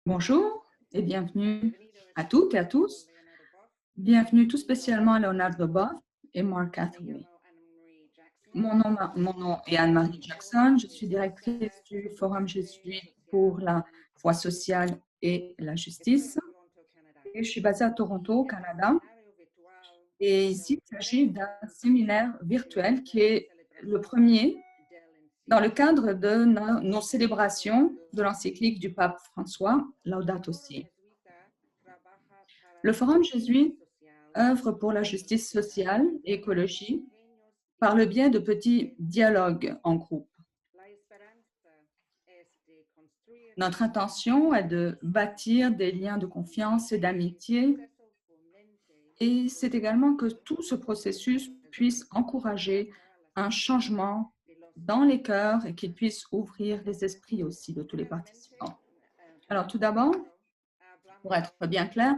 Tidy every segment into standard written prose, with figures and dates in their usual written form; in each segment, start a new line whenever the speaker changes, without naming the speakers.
Bonjour et bienvenue à toutes et à tous. Bienvenue tout spécialement à Leonardo Boff et Mark Hathaway. Mon nom est Anne-Marie Jackson. Je suis directrice du Forum jésuite pour la foi sociale et la justice. Et je suis basée à Toronto, au Canada. Et ici, il s'agit d'un séminaire virtuel qui est le premier dans le cadre de nos célébrations de l'encyclique du pape François, Laudato Si. Le Forum jésuite œuvre pour la justice sociale et écologie par le biais de petits dialogues en groupe. Notre intention est de bâtir des liens de confiance et d'amitié, et c'est également que tout ce processus puisse encourager un changement dans les cœurs et qu'il puisse ouvrir les esprits aussi de tous les participants. Alors tout d'abord, pour être bien clair,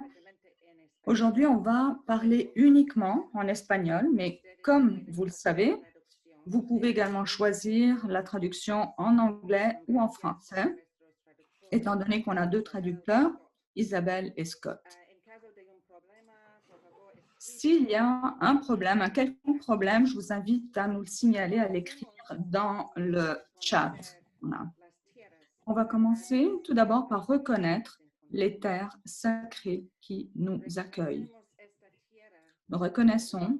aujourd'hui on va parler uniquement en espagnol, mais comme vous le savez, vous pouvez également choisir la traduction en anglais ou en français, étant donné qu'on a deux traducteurs, Isabelle et Scott. S'il y a un problème, un quelconque problème, je vous invite à nous le signaler, à l'écrire dans le chat. On va commencer tout d'abord par reconnaître les terres sacrées qui nous accueillent. Nous reconnaissons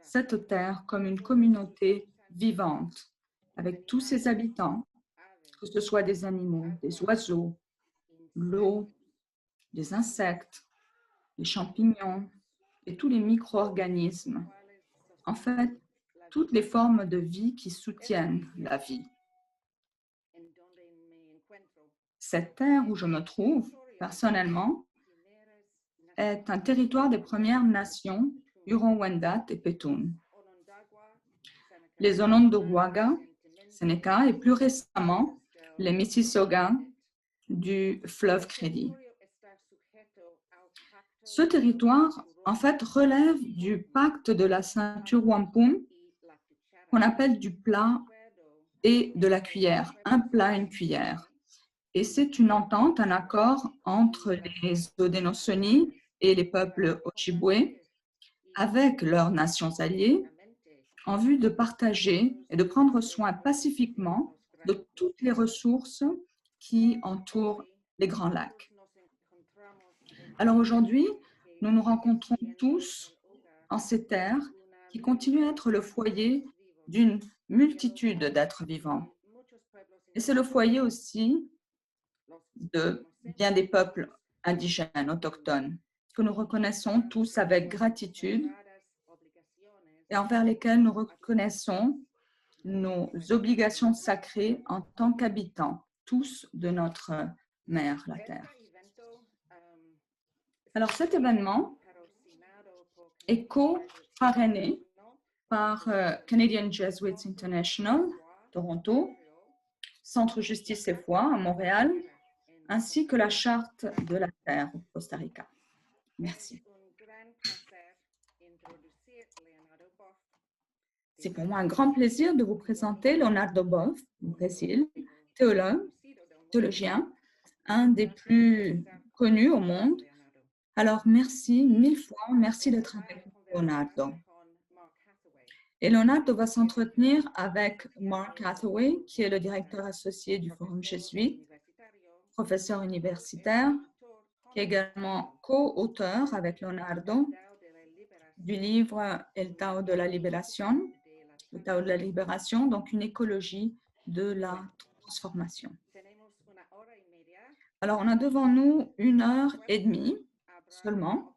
cette terre comme une communauté vivante, avec tous ses habitants, que ce soit des animaux, des oiseaux, l'eau, des insectes, les champignons et tous les micro-organismes. En fait, toutes les formes de vie qui soutiennent la vie. Cette terre où je me trouve, personnellement, est un territoire des Premières Nations, Huron-Wendat et Petun. Les Onondaga, Sénéca et plus récemment, les Mississaugas du fleuve Crédit. Ce territoire, en fait, relève du pacte de la ceinture Wampum, qu'on appelle du plat et de la cuillère, un plat, une cuillère. Et c'est une entente, un accord entre les Haudenosaunee et les peuples Ojibwe avec leurs nations alliées en vue de partager et de prendre soin pacifiquement de toutes les ressources qui entourent les Grands Lacs. Alors aujourd'hui, nous nous rencontrons tous en ces terres qui continuent à être le foyer d'une multitude d'êtres vivants. Et c'est le foyer aussi de bien des peuples indigènes, autochtones, que nous reconnaissons tous avec gratitude et envers lesquels nous reconnaissons nos obligations sacrées en tant qu'habitants, tous de notre mère, la Terre. Alors cet événement est co-parrainé par Canadian Jesuits International, Toronto, Centre Justice et Foi à Montréal, ainsi que la Charte de la Terre au Costa Rica. Merci. C'est pour moi un grand plaisir de vous présenter Leonardo Boff, du Brésil, théologien, un des plus connus au monde. Alors, merci mille fois, merci d'être avec nous, Leonardo. Et Leonardo va s'entretenir avec Mark Hathaway, qui est le directeur associé du Forum jésuite, professeur universitaire, qui est également co-auteur avec Leonardo du livre El Tao de la Libération, le Tao de la Libération, donc une écologie de la transformation. Alors, on a devant nous 1h30 seulement.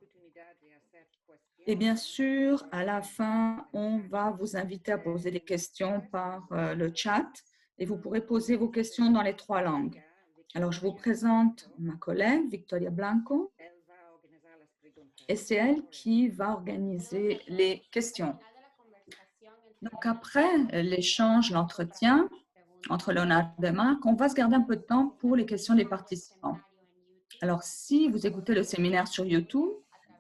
Et bien sûr, à la fin, on va vous inviter à poser des questions par le chat et vous pourrez poser vos questions dans les 3 langues. Alors, je vous présente ma collègue, Victoria Blanco, et c'est elle qui va organiser les questions. Donc, après l'échange, l'entretien entre Leonardo et Marc, on va se garder un peu de temps pour les questions des participants. Alors, si vous écoutez le séminaire sur YouTube,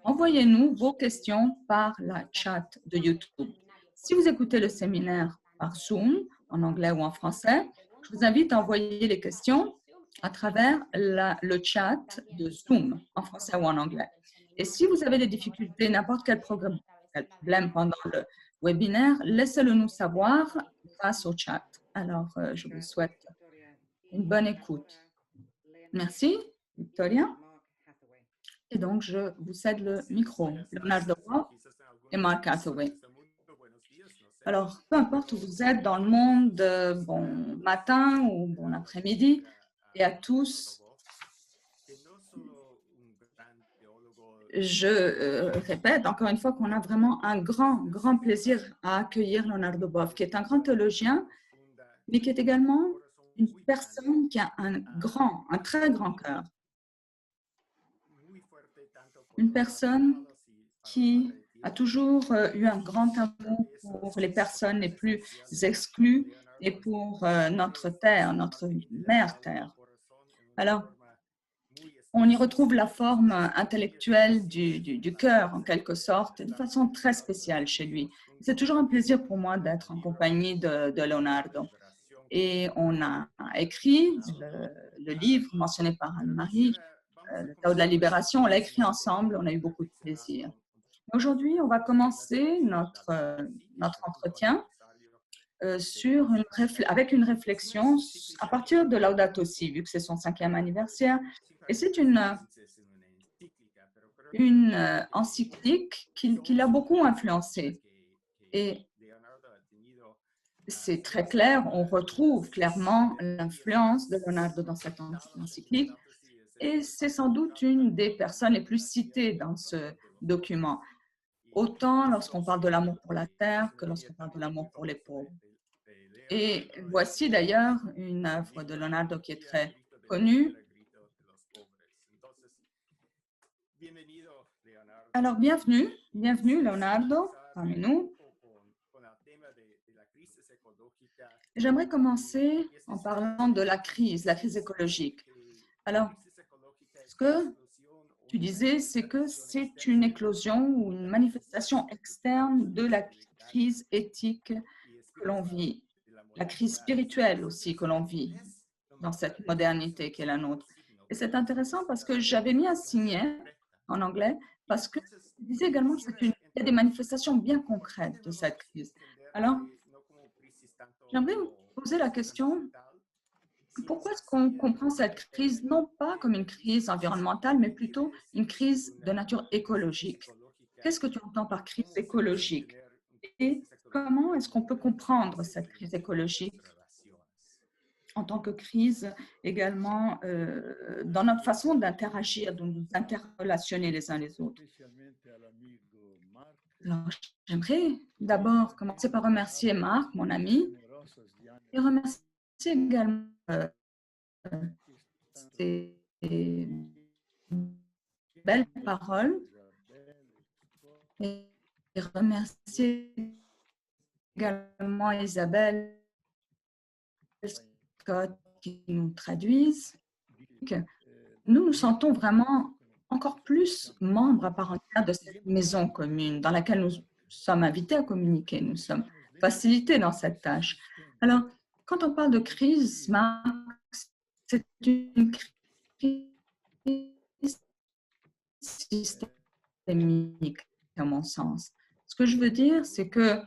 envoyez-nous vos questions par la chat de YouTube. Si vous écoutez le séminaire par Zoom, en anglais ou en français, je vous invite à envoyer les questions à travers le chat de Zoom, en français ou en anglais. Et si vous avez des difficultés, n'importe quel problème pendant le webinaire, laissez-le nous savoir grâce au chat. Alors, je vous souhaite une bonne écoute. Merci, Victoria. Et donc, je vous cède le micro. Leonardo et Mark Hathaway. Alors, peu importe où vous êtes dans le monde, bon matin ou bon après-midi, et à tous, je répète encore une fois qu'on a vraiment un grand plaisir à accueillir Leonardo Boff, qui est un grand théologien, mais qui est également une personne qui a un très grand cœur. Une personne qui a toujours eu un grand amour pour les personnes les plus exclues et pour notre terre, notre mère terre. Alors, on y retrouve la forme intellectuelle du cœur, en quelque sorte, de façon très spéciale chez lui. C'est toujours un plaisir pour moi d'être en compagnie de Leonardo. Et on a écrit le livre mentionné par Anne-Marie, Le Tao de la Libération, on l'a écrit ensemble, on a eu beaucoup de plaisir. Aujourd'hui, on va commencer notre entretien avec une réflexion à partir de Laudato Si, vu que c'est son 5e anniversaire. Et c'est une encyclique qui l'a beaucoup influencé. Et c'est très clair, on retrouve clairement l'influence de Leonardo dans cette encyclique. Et c'est sans doute une des personnes les plus citées dans ce document, autant lorsqu'on parle de l'amour pour la terre que lorsqu'on parle de l'amour pour les pauvres. Et voici d'ailleurs une œuvre de Leonardo qui est très connue. Alors, bienvenue Leonardo parmi nous. J'aimerais commencer en parlant de la crise écologique. Alors, ce que tu disais, c'est que c'est une éclosion ou une manifestation externe de la crise éthique que l'on vit, la crise spirituelle aussi que l'on vit dans cette modernité qui est la nôtre. Et c'est intéressant parce que j'avais mis un signet en anglais parce que je disais également qu'il y a des manifestations bien concrètes de cette crise. Alors, j'aimerais vous poser la question, pourquoi est-ce qu'on comprend cette crise non pas comme une crise environnementale, mais plutôt une crise de nature écologique? Qu'est-ce que tu entends par crise écologique? Et comment est-ce qu'on peut comprendre cette crise écologique en tant que crise également dans notre façon d'interagir, de nous interrelationner les uns les autres? Alors, j'aimerais d'abord commencer par remercier Marc, mon ami, et remercier également ces belles paroles et remercier également Isabelle Scott qui nous traduisent. Nous nous sentons vraiment encore plus membres à part entière de cette maison commune dans laquelle nous sommes invités à communiquer, nous sommes facilités dans cette tâche. Alors, quand on parle de crise, Marx, c'est une crise systémique, à mon sens. Ce que je veux dire, c'est que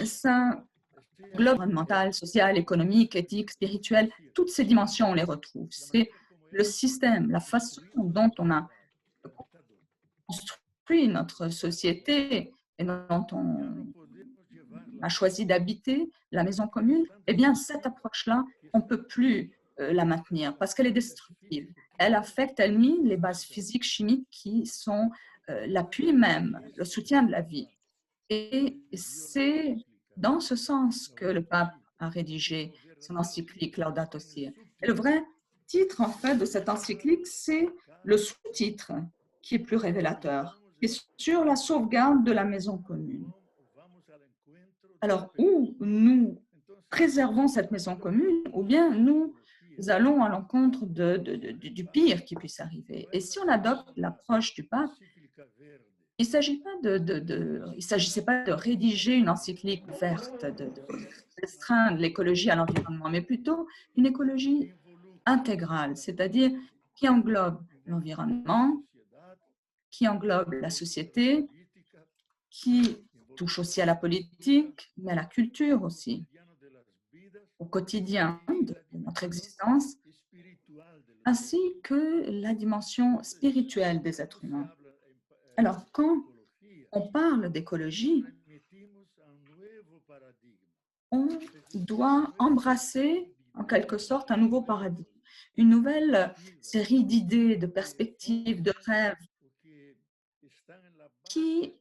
ça englobe environnemental, social, économique, éthique, spirituel, toutes ces dimensions, on les retrouve. C'est le système, la façon dont on a construit notre société et dont on a choisi d'habiter la maison commune, eh bien, cette approche-là, on ne peut plus la maintenir parce qu'elle est destructive. Elle affecte, elle mine les bases physiques, chimiques qui sont l'appui même, le soutien de la vie. Et c'est dans ce sens que le pape a rédigé son encyclique Laudato Si. Et le vrai titre, en fait, de cette encyclique, c'est le sous-titre qui est plus révélateur, qui est sur la sauvegarde de la maison commune. Alors, ou nous préservons cette maison commune, ou bien nous allons à l'encontre du pire qui puisse arriver. Et si on adopte l'approche du pape, il ne s'agissait pas de rédiger une encyclique verte, de restreindre l'écologie à l'environnement, mais plutôt une écologie intégrale, c'est-à-dire qui englobe l'environnement, qui englobe la société, qui touche aussi à la politique, mais à la culture aussi, au quotidien de notre existence, ainsi que la dimension spirituelle des êtres humains. Alors, quand on parle d'écologie, on doit embrasser en quelque sorte un nouveau paradigme, une nouvelle série d'idées, de perspectives, de rêves qui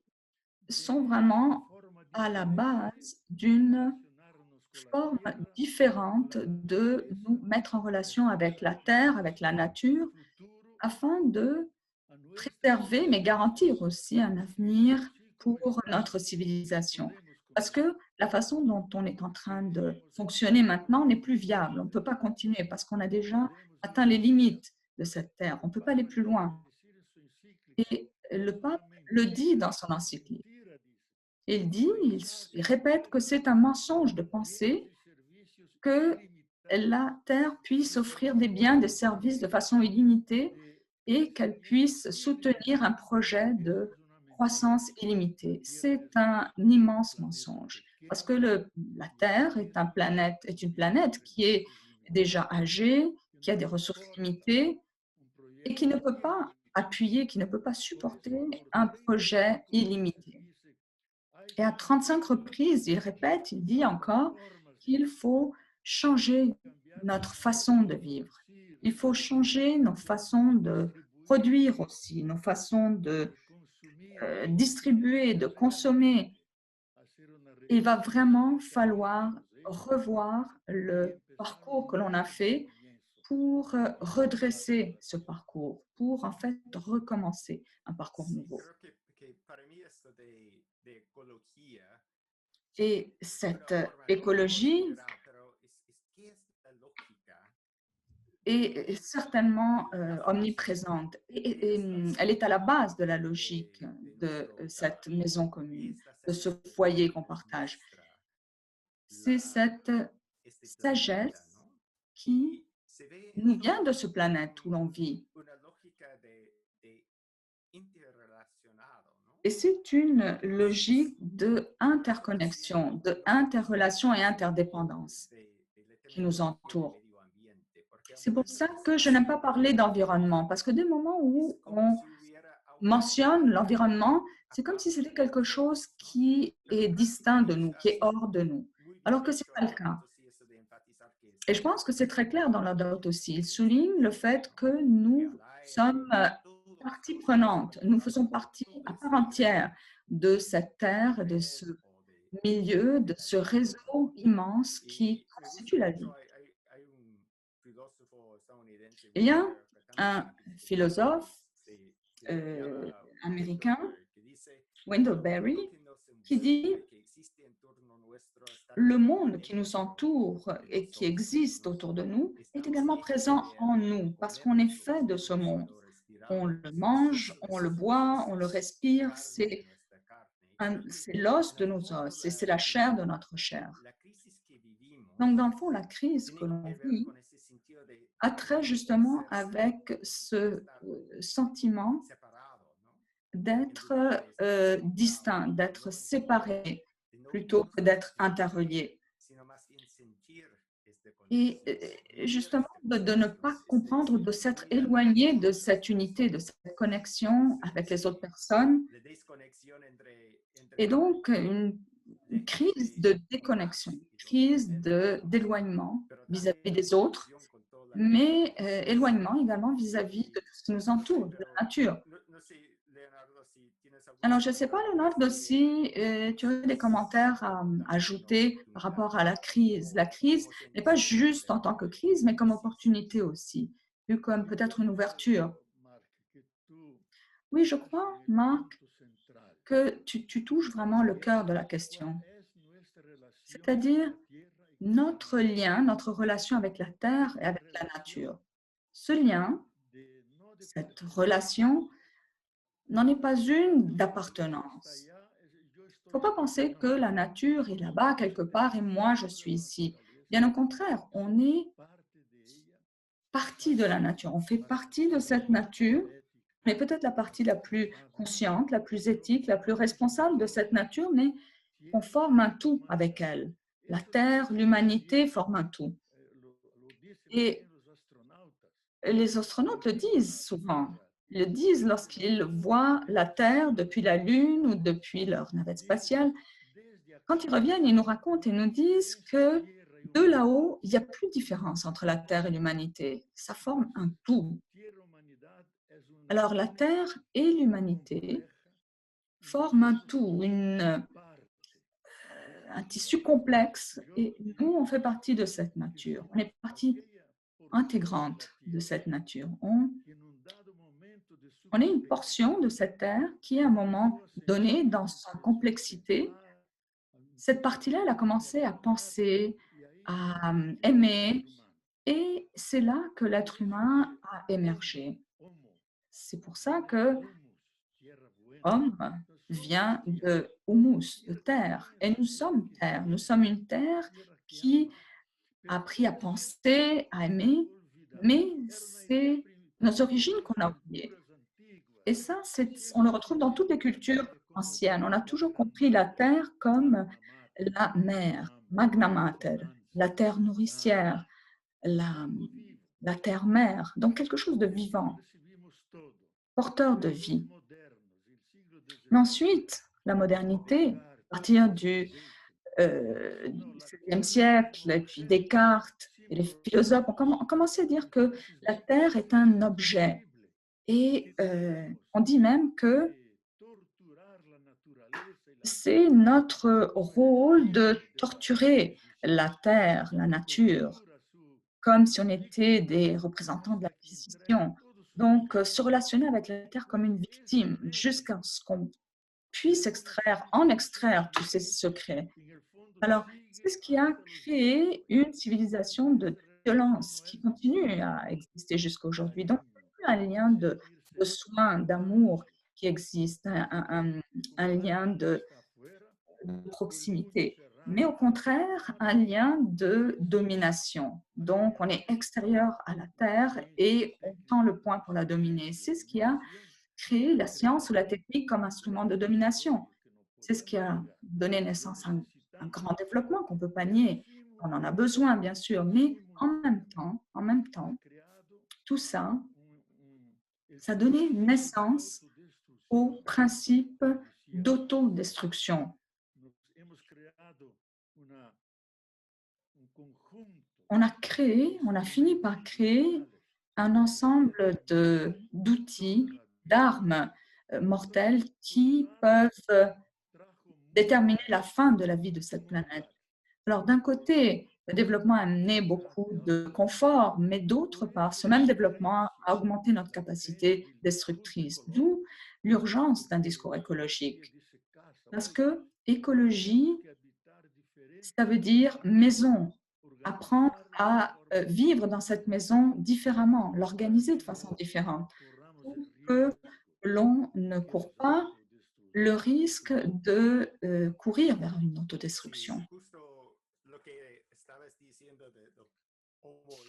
sont vraiment à la base d'une forme différente de nous mettre en relation avec la Terre, avec la nature, afin de préserver, mais garantir aussi un avenir pour notre civilisation. Parce que la façon dont on est en train de fonctionner maintenant n'est plus viable. On ne peut pas continuer parce qu'on a déjà atteint les limites de cette terre. On ne peut pas aller plus loin. Et le pape le dit dans son encyclique. Il répète que c'est un mensonge de penser que la Terre puisse offrir des biens, des services de façon illimitée et qu'elle puisse soutenir un projet de croissance illimitée. C'est un immense mensonge parce que la Terre est une planète qui est déjà âgée, qui a des ressources limitées et qui ne peut pas appuyer, qui ne peut pas supporter un projet illimité. Et à 35 reprises, il répète, il dit encore qu'il faut changer notre façon de vivre. Il faut changer nos façons de produire aussi, nos façons de distribuer, de consommer. Il va vraiment falloir revoir le parcours que l'on a fait pour redresser ce parcours, pour en fait recommencer un parcours nouveau. Et cette écologie est certainement omniprésente et elle est à la base de la logique de cette maison commune, de ce foyer qu'on partage. C'est cette sagesse qui nous vient de ce planète où l'on vit. Et c'est une logique de interconnexion, de interrelation et interdépendance qui nous entoure. C'est pour ça que je n'aime pas parler d'environnement, parce que dès le moment où on mentionne l'environnement, c'est comme si c'était quelque chose qui est distinct de nous, qui est hors de nous, alors que ce n'est pas le cas. Et je pense que c'est très clair dans la note aussi. Il souligne le fait que nous sommes partie prenante, nous faisons partie à part entière de cette terre, de ce milieu, de ce réseau immense qui constitue la vie. Il y a un philosophe américain, Wendell Berry, qui dit le monde qui nous entoure et qui existe autour de nous est également présent en nous parce qu'on est fait de ce monde. On le mange, on le boit, on le respire, c'est l'os de nos os et c'est la chair de notre chair. Donc, dans le fond, la crise que l'on vit a trait justement avec ce sentiment d'être distinct, d'être séparé plutôt que d'être interrelié. Et justement, de ne pas comprendre, de s'être éloigné de cette unité, de cette connexion avec les autres personnes. Et donc, une crise de déconnexion, crise d'éloignement vis-à-vis des autres, mais éloignement également vis-à-vis de tout ce qui nous entoure, de la nature. Alors, je ne sais pas, Leonardo, si tu as des commentaires à ajouter par rapport à la crise. La crise n'est pas juste en tant que crise, mais comme opportunité aussi, vu comme peut-être une ouverture. Oui, je crois, Marc, que tu touches vraiment le cœur de la question, c'est-à-dire notre lien, notre relation avec la Terre et avec la nature. Ce lien, cette relation, n'en est pas une d'appartenance. Il ne faut pas penser que la nature est là-bas quelque part et moi je suis ici. Bien au contraire, on est partie de la nature, on fait partie de cette nature, mais peut-être la partie la plus consciente, la plus éthique, la plus responsable de cette nature, mais on forme un tout avec elle. La Terre, l'humanité forment un tout. Et les astronautes le disent souvent. Ils le disent lorsqu'ils voient la Terre depuis la Lune ou depuis leur navette spatiale. Quand ils reviennent, ils nous racontent et nous disent que de là-haut, il n'y a plus de différence entre la Terre et l'humanité. Ça forme un tout. Alors la Terre et l'humanité forment un tout, un tissu complexe, et nous, on fait partie de cette nature. On est partie intégrante de cette nature. On est une portion de cette terre qui, à un moment donné, dans sa complexité, cette partie-là, elle a commencé à penser, à aimer, et c'est là que l'être humain a émergé. C'est pour ça que homme vient de humus, de terre, et nous sommes terre. Nous sommes une terre qui a appris à penser, à aimer, mais c'est nos origines qu'on a oubliées. Et ça, on le retrouve dans toutes les cultures anciennes. On a toujours compris la terre comme la mère, magna mater, la terre nourricière, la, la terre-mère, donc quelque chose de vivant, porteur de vie. Mais ensuite, la modernité, à partir du XVIIe siècle, et puis Descartes et les philosophes ont commencé à dire que la Terre est un objet. Et on dit même que c'est notre rôle de torturer la Terre, la nature, comme si on était des représentants de l'Inquisition. Donc, se relationner avec la Terre comme une victime jusqu'à ce qu'on puisse en extraire tous ces secrets. Alors, c'est ce qui a créé une civilisation de violence qui continue à exister jusqu'à aujourd'hui. Donc, il y a un lien de soin, d'amour qui existe, un lien de proximité, mais au contraire, un lien de domination. Donc, on est extérieur à la Terre et on tend le poing pour la dominer. C'est ce qui a créé la science ou la technique comme instrument de domination. C'est ce qui a donné naissance à un grand développement qu'on ne peut pas nier. On en a besoin, bien sûr, mais en même temps, tout ça, ça a donné naissance au principe d'autodestruction. On a fini par créer un ensemble d'outils, d'armes mortelles qui peuvent déterminer la fin de la vie de cette planète. Alors, d'un côté, le développement a amené beaucoup de confort, mais d'autre part, ce même développement a augmenté notre capacité destructrice, d'où l'urgence d'un discours écologique. Parce que écologie, ça veut dire maison, apprendre à vivre dans cette maison différemment, l'organiser de façon différente, pour que l'on ne court pas le risque de courir vers une autodestruction.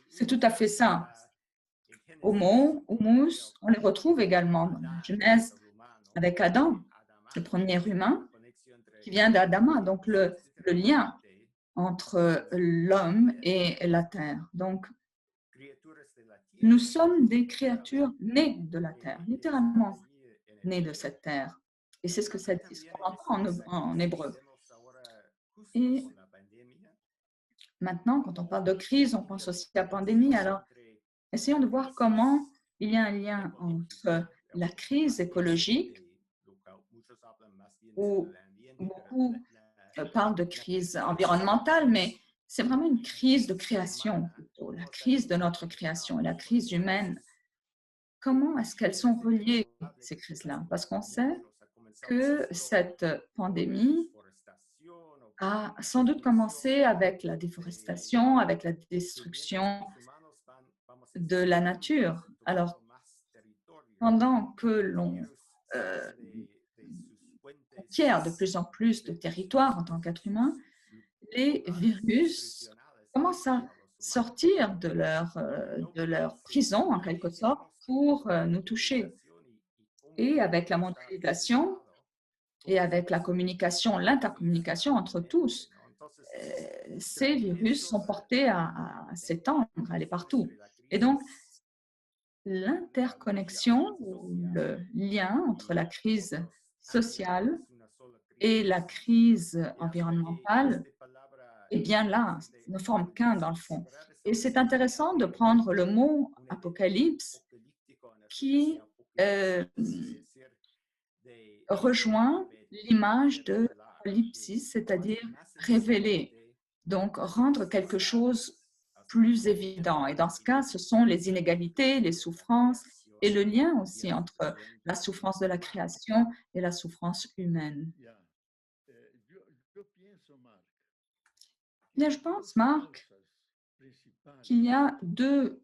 C'est tout à fait ça. Homo, humus, on les retrouve également dans la Genèse avec Adam, le premier humain qui vient d'Adama, donc le lien entre l'homme et la terre. Donc, nous sommes des créatures nées de la terre, littéralement nées de cette terre. Et c'est ce que ça dit, ce qu'on entend en hébreu. Et maintenant, quand on parle de crise, on pense aussi à la pandémie. Alors, essayons de voir comment il y a un lien entre la crise écologique, où beaucoup parlent de crise environnementale, mais c'est vraiment une crise de création, plutôt, la crise de notre création, la crise humaine. Comment est-ce qu'elles sont reliées, ces crises-là? Parce qu'on sait que cette pandémie a sans doute commencé avec la déforestation, avec la destruction de la nature. Alors, pendant que l'on conquiert de plus en plus de territoires en tant qu'être humain, les virus commencent à sortir de leur prison, en quelque sorte, pour nous toucher. Et avec la mondialisation et avec la communication, l'intercommunication entre tous, ces virus sont portés à s'étendre, à aller partout. Et donc, l'interconnexion ou le lien entre la crise sociale et la crise environnementale est bien là, ne forme qu'un dans le fond. Et c'est intéressant de prendre le mot apocalypse qui rejoint l'image de apocalypsis, c'est-à-dire révéler, donc rendre quelque chose plus évident. Et dans ce cas, ce sont les inégalités, les souffrances et le lien aussi entre la souffrance de la création et la souffrance humaine. Bien, je pense, Marc, qu'il y a deux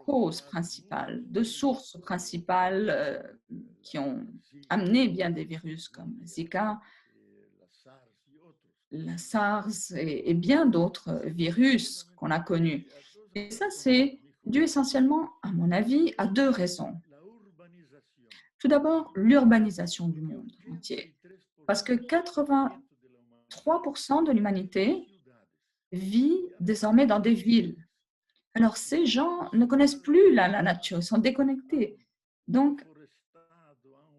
causes principales, deux sources principales qui ont amené bien des virus comme Zika, la SARS et bien d'autres virus qu'on a connus. Et ça, c'est dû essentiellement, à mon avis, à deux raisons. Tout d'abord, l'urbanisation du monde entier, parce que 83% de l'humanité vit désormais dans des villes. Alors, ces gens ne connaissent plus la nature, ils sont déconnectés. Donc,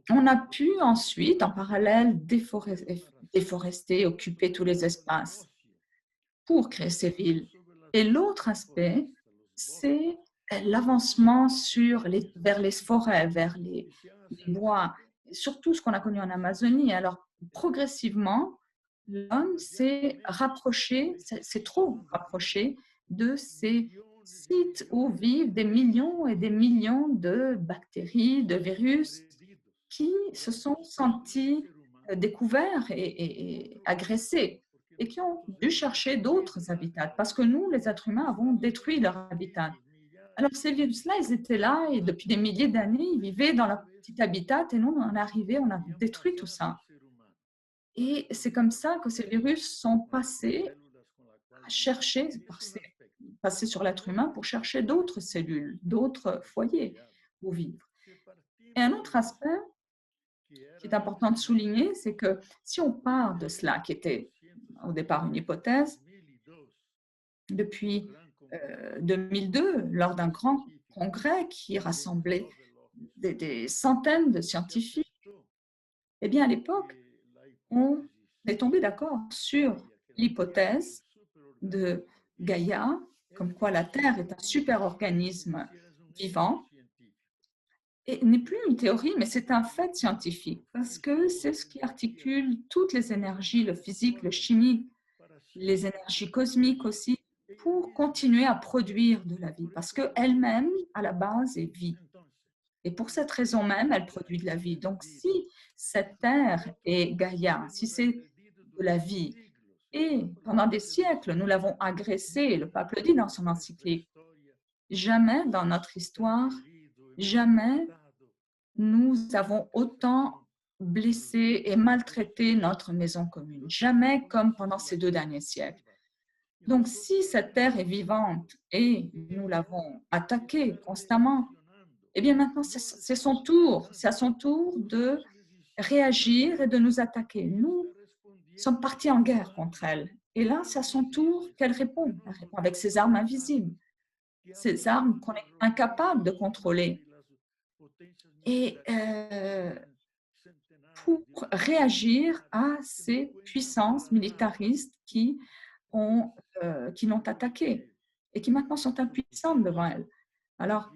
on a pu ensuite, en parallèle, déforester, occuper tous les espaces pour créer ces villes. Et l'autre aspect, c'est l'avancement vers les forêts, vers les bois, surtout ce qu'on a connu en Amazonie. Alors, progressivement, l'homme s'est rapproché, c'est trop rapproché de ces sites où vivent des millions et des millions de bactéries, de virus qui se sont sentis découverts et agressés et qui ont dû chercher d'autres habitats parce que nous, les êtres humains, avons détruit leur habitat. Alors, ces virus-là, ils étaient là et depuis des milliers d'années, ils vivaient dans leur petit habitat et nous, on est arrivé, on a détruit tout ça. Et c'est comme ça que ces virus sont passés à chercher, passés sur l'être humain pour chercher d'autres cellules, d'autres foyers où vivre. Et un autre aspect qui est important de souligner, c'est que si on part de cela, qui était au départ une hypothèse, depuis 2002, lors d'un grand congrès qui rassemblait des centaines de scientifiques, eh bien à l'époque, on est tombé d'accord sur l'hypothèse de Gaïa, comme quoi la Terre est un super-organisme vivant, et n'est plus une théorie, mais c'est un fait scientifique, parce que c'est ce qui articule toutes les énergies, le physique, le chimique, les énergies cosmiques aussi, pour continuer à produire de la vie, parce qu'elle-même, à la base, est vie. Et pour cette raison même, elle produit de la vie. Donc, si cette Terre est Gaïa, si c'est de la vie, et pendant des siècles, nous l'avons agressée, le pape le dit dans son encyclique, jamais dans notre histoire, jamais nous avons autant blessé et maltraité notre maison commune. Jamais comme pendant ces 2 derniers siècles. Donc, si cette terre est vivante et nous l'avons attaquée constamment, eh bien maintenant, c'est son tour. C'est à son tour de réagir et de nous attaquer. Nous sommes partis en guerre contre elle. Et là, c'est à son tour qu'elle répond. Elle répond avec ses armes invisibles, ces armes qu'on est incapable de contrôler. Et pour réagir à ces puissances militaristes qui l'ont attaquée et qui maintenant sont impuissantes devant elle. Alors,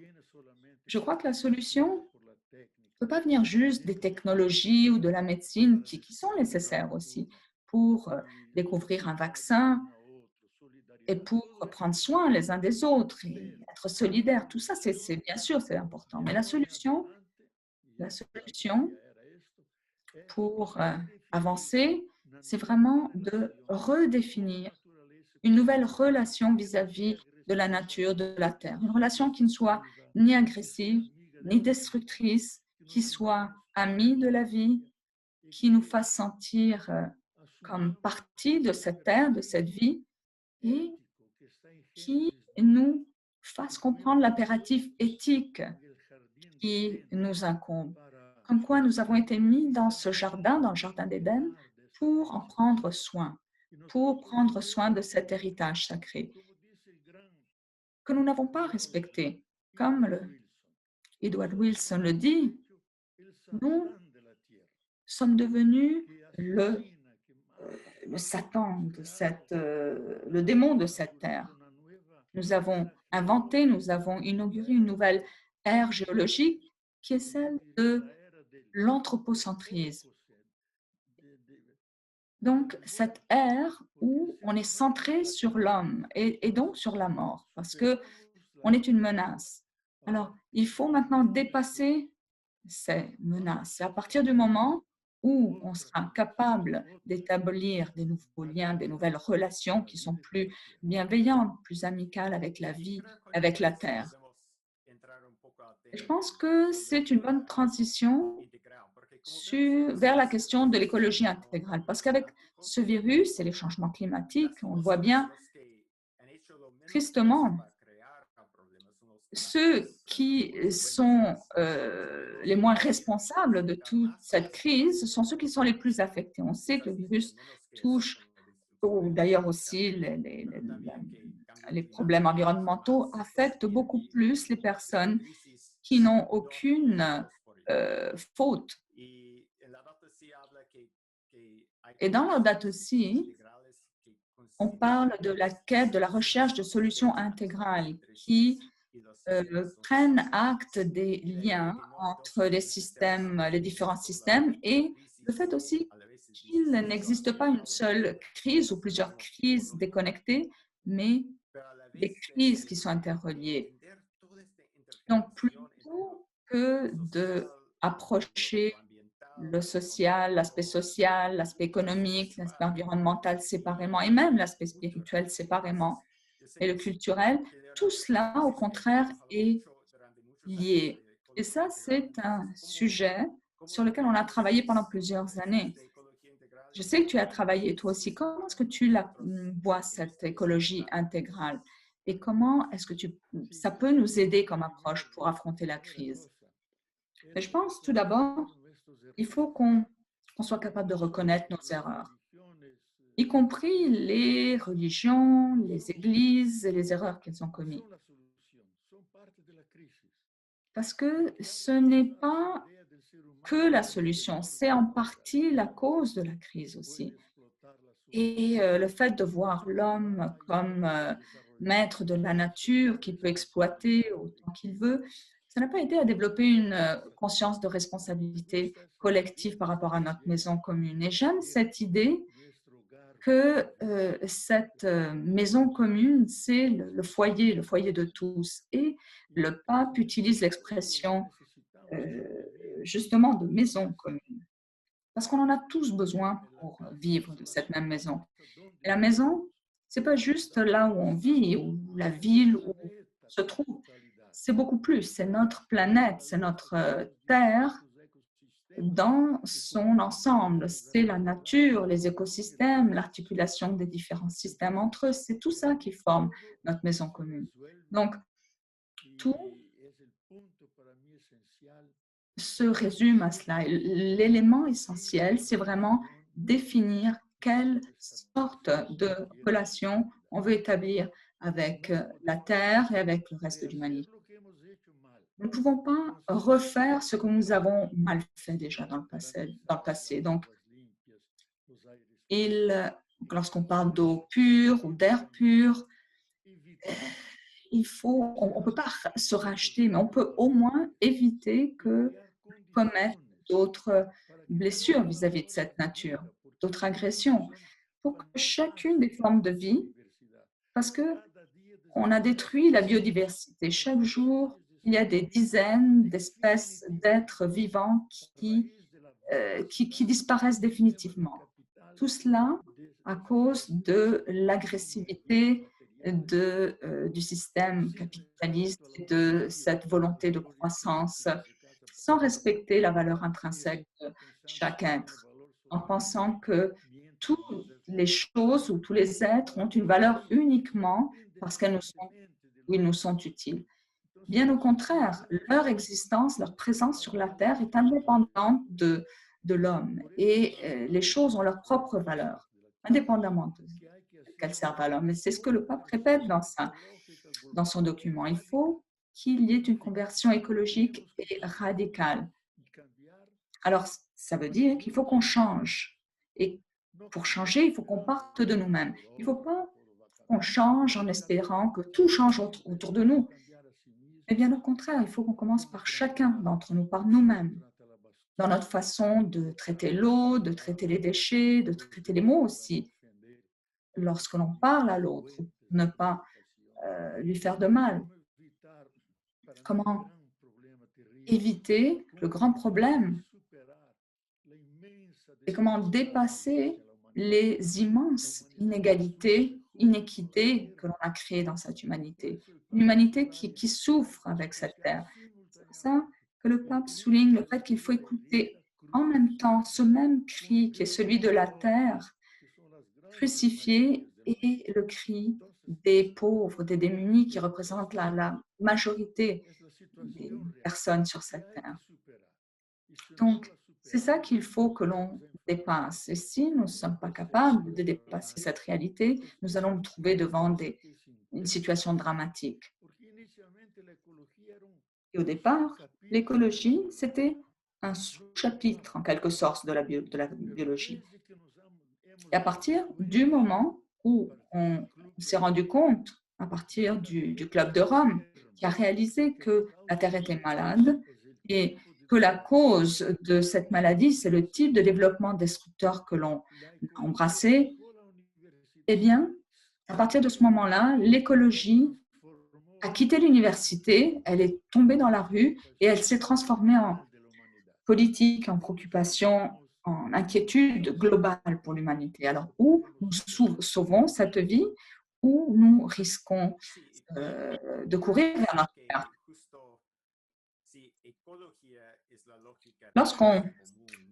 je crois que la solution ne peut pas venir juste des technologies ou de la médecine qui sont nécessaires aussi pour découvrir un vaccin et pour prendre soin les uns des autres et être solidaires. Tout ça, c'est bien sûr, c'est important. Mais la solution pour avancer, c'est vraiment de redéfinir une nouvelle relation vis-à-vis de la nature, de la terre. Une relation qui ne soit ni agressive, ni destructrice, qui soit amie de la vie, qui nous fasse sentir comme partie de cette terre, de cette vie, et qui nous fasse comprendre l'impératif éthique qui nous incombe. Comme quoi nous avons été mis dans ce jardin, dans le jardin d'Éden, pour en prendre soin, pour prendre soin de cet héritage sacré que nous n'avons pas respecté. Comme Edward Wilson le dit, nous sommes devenus le Satan, le démon de cette terre. Nous avons inventé, nous avons inauguré une nouvelle ère géologique qui est celle de l'anthropocentrisme. Donc, cette ère où on est centré sur l'homme et donc sur la mort, parce qu'on est une menace. Alors, il faut maintenant dépasser ces menaces. C'est à partir du moment où on sera capable d'établir des nouveaux liens, des nouvelles relations qui sont plus bienveillantes, plus amicales avec la vie, avec la Terre. Et je pense que c'est une bonne transition vers la question de l'écologie intégrale, parce qu'avec ce virus et les changements climatiques, on le voit bien, tristement, ceux qui sont les moins responsables de toute cette crise sont ceux qui sont les plus affectés. On sait que le virus touche, d'ailleurs aussi les problèmes environnementaux affectent beaucoup plus les personnes qui n'ont aucune faute. Et dans la date aussi, on parle de la quête, de la recherche de solutions intégrales qui prennent acte des liens entre les systèmes, les différents systèmes et le fait aussi qu'il n'existe pas une seule crise ou plusieurs crises déconnectées, mais des crises qui sont interreliées. Donc, plutôt que d'approcher le social, l'aspect économique, l'aspect environnemental séparément et même l'aspect spirituel séparément et le culturel, tout cela, au contraire, est lié. Et ça, c'est un sujet sur lequel on a travaillé pendant plusieurs années. Je sais que tu as travaillé toi aussi. Comment est-ce que tu vois cette écologie intégrale et comment est-ce que ça peut nous aider comme approche pour affronter la crise? Et je pense tout d'abord, il faut qu'on soit capable de reconnaître nos erreurs, y compris les religions, les églises et les erreurs qu'elles ont commises. Parce que ce n'est pas que la solution, c'est en partie la cause de la crise aussi. Et le fait de voir l'homme comme maître de la nature qui peut exploiter autant qu'il veut, ça n'a pas aidé à développer une conscience de responsabilité collective par rapport à notre maison commune. Et j'aime cette idée que cette maison commune, c'est le foyer de tous. Et le pape utilise l'expression justement de maison commune, parce qu'on en a tous besoin pour vivre de cette même maison. Et la maison, ce n'est pas juste là où on vit, ou la ville où on se trouve, c'est beaucoup plus, c'est notre planète, c'est notre terre dans son ensemble. C'est la nature, les écosystèmes, l'articulation des différents systèmes entre eux, c'est tout ça qui forme notre maison commune. Donc, tout se résume à cela. L'élément essentiel, c'est vraiment définir quelle sorte de relation on veut établir avec la Terre et avec le reste de l'humanité. Nous ne pouvons pas refaire ce que nous avons mal fait déjà dans le passé. Donc, lorsqu'on parle d'eau pure ou d'air pur, on ne peut pas se racheter, mais on peut au moins éviter que commettre d'autres blessures vis-à-vis de cette nature, d'autres agressions, pour que chacune des formes de vie, parce qu'on a détruit la biodiversité. Chaque jour, il y a des dizaines d'espèces d'êtres vivants qui disparaissent définitivement. Tout cela à cause de l'agressivité du système capitaliste et de cette volonté de croissance sans respecter la valeur intrinsèque de chaque être, en pensant que toutes les choses ou tous les êtres ont une valeur uniquement parce qu'elles nous sont, oui, nous sont utiles. Bien au contraire, leur existence, leur présence sur la Terre est indépendante de l'homme et les choses ont leur propre valeur, indépendamment de qu'elles servent à l'homme. Et c'est ce que le pape répète dans son document. Il faut qu'il y ait une conversion écologique et radicale. Alors, ça veut dire qu'il faut qu'on change. Et pour changer, il faut qu'on parte de nous-mêmes. Il ne faut pas qu'on change en espérant que tout change autour de nous. Mais bien au contraire, il faut qu'on commence par chacun d'entre nous, par nous-mêmes, dans notre façon de traiter l'eau, de traiter les déchets, de traiter les mots aussi. Lorsque l'on parle à l'autre, ne pas lui faire de mal. Comment éviter le grand problème et comment dépasser les immenses inégalités, inéquités que l'on a créées dans cette humanité. Une humanité qui souffre avec cette terre. C'est pour ça que le pape souligne le fait qu'il faut écouter en même temps ce même cri qui est celui de la terre crucifiée et le cri des pauvres, des démunis qui représentent la majorité des personnes sur cette terre. Donc, c'est ça qu'il faut que l'on dépasse. Et si nous ne sommes pas capables de dépasser cette réalité, nous allons nous trouver devant une situation dramatique. Et au départ, l'écologie, c'était un sous-chapitre, en quelque sorte, de la biologie. Et à partir du moment où on s'est rendu compte, à partir du Club de Rome, qui a réalisé que la Terre était malade et que la cause de cette maladie, c'est le type de développement destructeur que l'on a embrassé, eh bien, à partir de ce moment-là, l'écologie a quitté l'université, elle est tombée dans la rue et elle s'est transformée en politique, en préoccupation, en inquiétude globale pour l'humanité. Alors, où nous sauvons cette vie, où nous risquons de courir vers notre perte. Lorsqu'on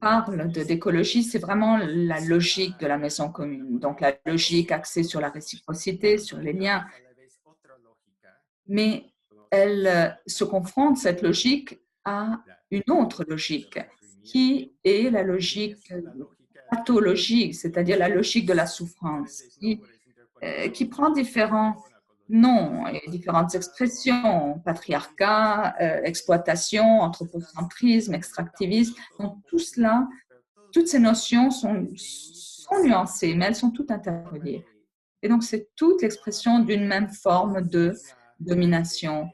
parle d'écologie, c'est vraiment la logique de la maison commune. Donc, la logique axée sur la réciprocité, sur les liens. Mais elle se confronte, cette logique, à une autre logique, qui est la logique pathologique, c'est-à-dire la logique de la souffrance, qui prend différents noms et différentes expressions, patriarcat, exploitation, anthropocentrisme, extractivisme. Donc, tout cela, toutes ces notions sont nuancées, mais elles sont toutes interreliées. Et donc, c'est toute l'expression d'une même forme de domination,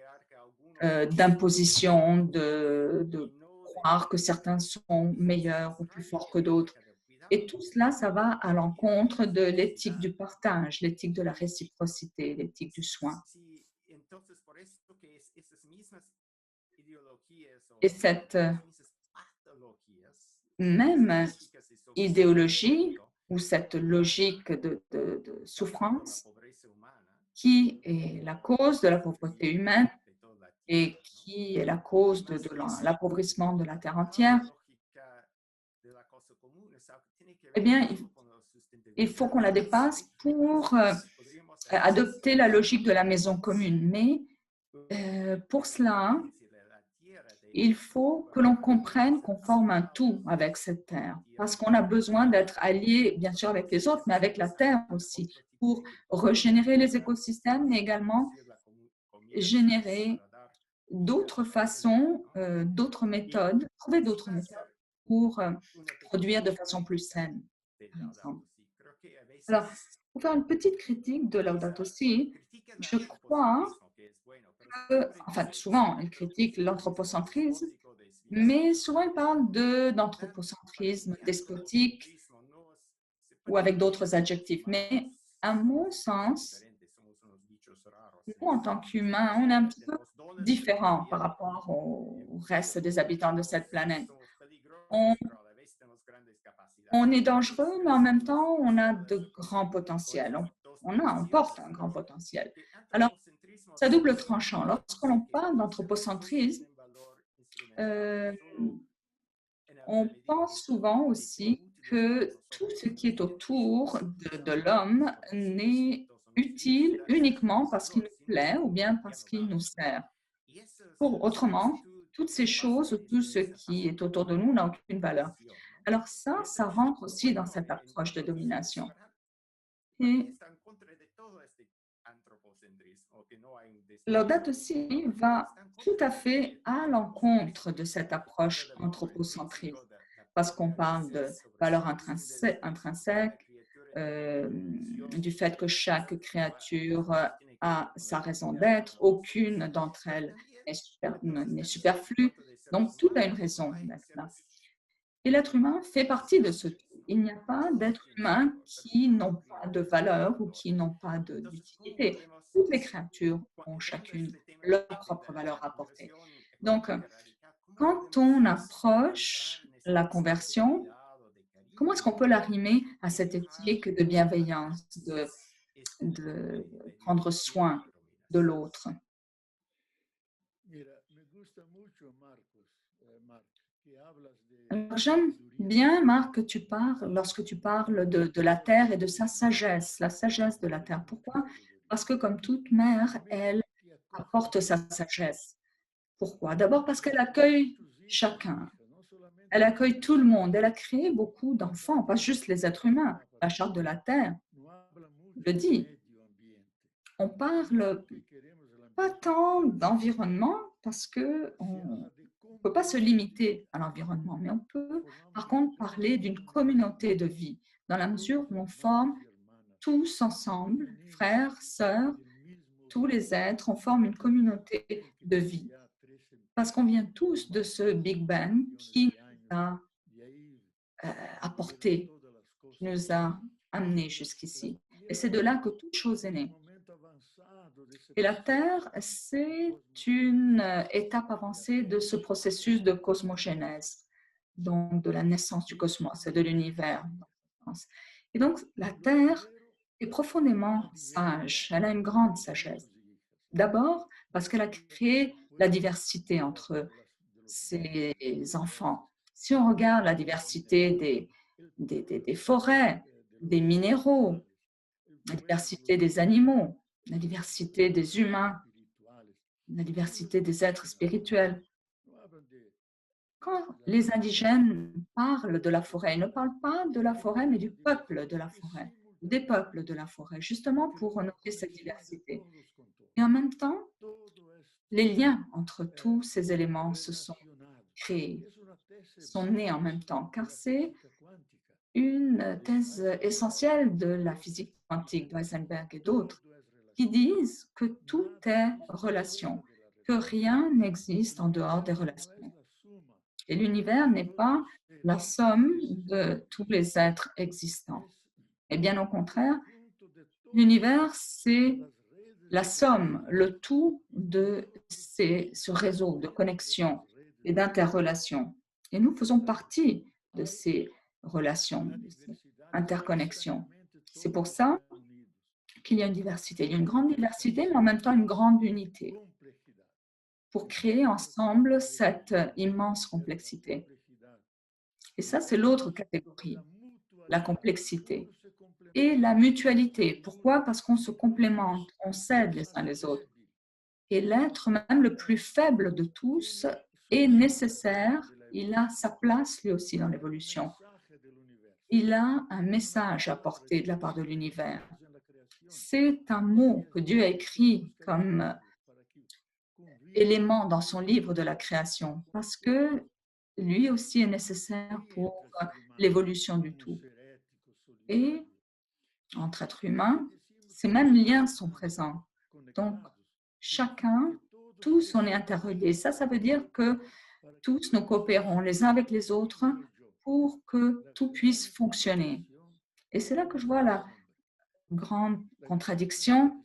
d'imposition, de croire que certains sont meilleurs ou plus forts que d'autres. Et tout cela, ça va à l'encontre de l'éthique du partage, l'éthique de la réciprocité, l'éthique du soin. Et cette même idéologie ou cette logique de souffrance qui est la cause de la pauvreté humaine et qui est la cause de l'appauvrissement de la terre entière, eh bien, il faut qu'on la dépasse pour adopter la logique de la maison commune. Mais pour cela, il faut que l'on comprenne qu'on forme un tout avec cette terre, parce qu'on a besoin d'être alliés, bien sûr, avec les autres, mais avec la terre aussi, pour régénérer les écosystèmes, mais également générer d'autres façons, d'autres méthodes, trouver d'autres méthodes pour produire de façon plus saine, par exemple. Alors, pour faire une petite critique de Laudato Si, je crois que, enfin, souvent, il critique l'anthropocentrisme, mais souvent, il parle d'anthropocentrisme despotique ou avec d'autres adjectifs. Mais à mon sens, nous, en tant qu'humains, on est un petit peu différents par rapport au reste des habitants de cette planète. On est dangereux, mais en même temps, on a de grands potentiels. On porte un grand potentiel. Alors, c'est à double tranchant. Lorsqu'on parle d'anthropocentrisme, on pense souvent aussi que tout ce qui est autour de l'homme n'est utile uniquement parce qu'il nous plaît ou bien parce qu'il nous sert. Autrement, toutes ces choses, tout ce qui est autour de nous n'a aucune valeur. Alors ça rentre aussi dans cette approche de domination. Et Laudato Si va tout à fait à l'encontre de cette approche anthropocentriste, parce qu'on parle de valeurs intrinsèques, du fait que chaque créature a sa raison d'être, aucune d'entre elles n'est superflue, donc tout a une raison d'être là. Et l'être humain fait partie de ce tout. Il n'y a pas d'êtres humains qui n'ont pas de valeur ou qui n'ont pas d'utilité. Toutes les créatures ont chacune leur propre valeur à apporter. Donc, quand on approche la conversion, comment est-ce qu'on peut l'arrimer à cette éthique de bienveillance, de prendre soin de l'autre? Alors, j'aime bien, Marc, lorsque tu parles de la terre et de sa sagesse, la sagesse de la terre. Pourquoi? Parce que comme toute mère, elle apporte sa sagesse. Pourquoi? D'abord parce qu'elle accueille chacun. Elle accueille tout le monde. Elle a créé beaucoup d'enfants, pas juste les êtres humains. La charte de la terre le dit. On parle pas tant d'environnement parce qu'on ne peut pas se limiter à l'environnement, mais on peut par contre parler d'une communauté de vie, dans la mesure où on forme tous ensemble, frères, sœurs, tous les êtres, on forme une communauté de vie. Parce qu'on vient tous de ce Big Bang qui nous a apporté, qui nous a amenés jusqu'ici. Et c'est de là que toute chose est née. Et la Terre, c'est une étape avancée de ce processus de cosmogénèse, donc de la naissance du cosmos et de l'univers. Et donc, la Terre est profondément sage, elle a une grande sagesse. D'abord, parce qu'elle a créé la diversité entre ses enfants. Si on regarde la diversité des forêts, des minéraux, la diversité des animaux, la diversité des humains, la diversité des êtres spirituels. Quand les indigènes parlent de la forêt, ils ne parlent pas de la forêt, mais du peuple de la forêt, des peuples de la forêt, justement pour honorer cette diversité. Et en même temps, les liens entre tous ces éléments se sont créés, sont nés en même temps, car c'est une thèse essentielle de la physique quantique d'Heisenberg et d'autres qui disent que tout est relation, que rien n'existe en dehors des relations. Et l'univers n'est pas la somme de tous les êtres existants. Et bien au contraire, l'univers, c'est la somme, le tout de ce réseau de connexion et d'interrelations. Et nous faisons partie de ces relations, de ces interconnexions. C'est pour ça qu'il y a une diversité. Il y a une grande diversité, mais en même temps une grande unité pour créer ensemble cette immense complexité. Et ça, c'est l'autre catégorie, la complexité. Et la mutualité. Pourquoi? Parce qu'on se complémente, on s'aide les uns les autres. Et l'être même le plus faible de tous est nécessaire, il a sa place lui aussi dans l'évolution. Il a un message à porter de la part de l'univers. C'est un mot que Dieu a écrit comme élément dans son livre de la création, parce que lui aussi est nécessaire pour l'évolution du tout. Et entre êtres humains, ces mêmes liens sont présents. Donc, chacun, tous, on est interreliés. Ça veut dire que tous nous coopérons les uns avec les autres pour que tout puisse fonctionner. Et c'est là que je vois la grande contradiction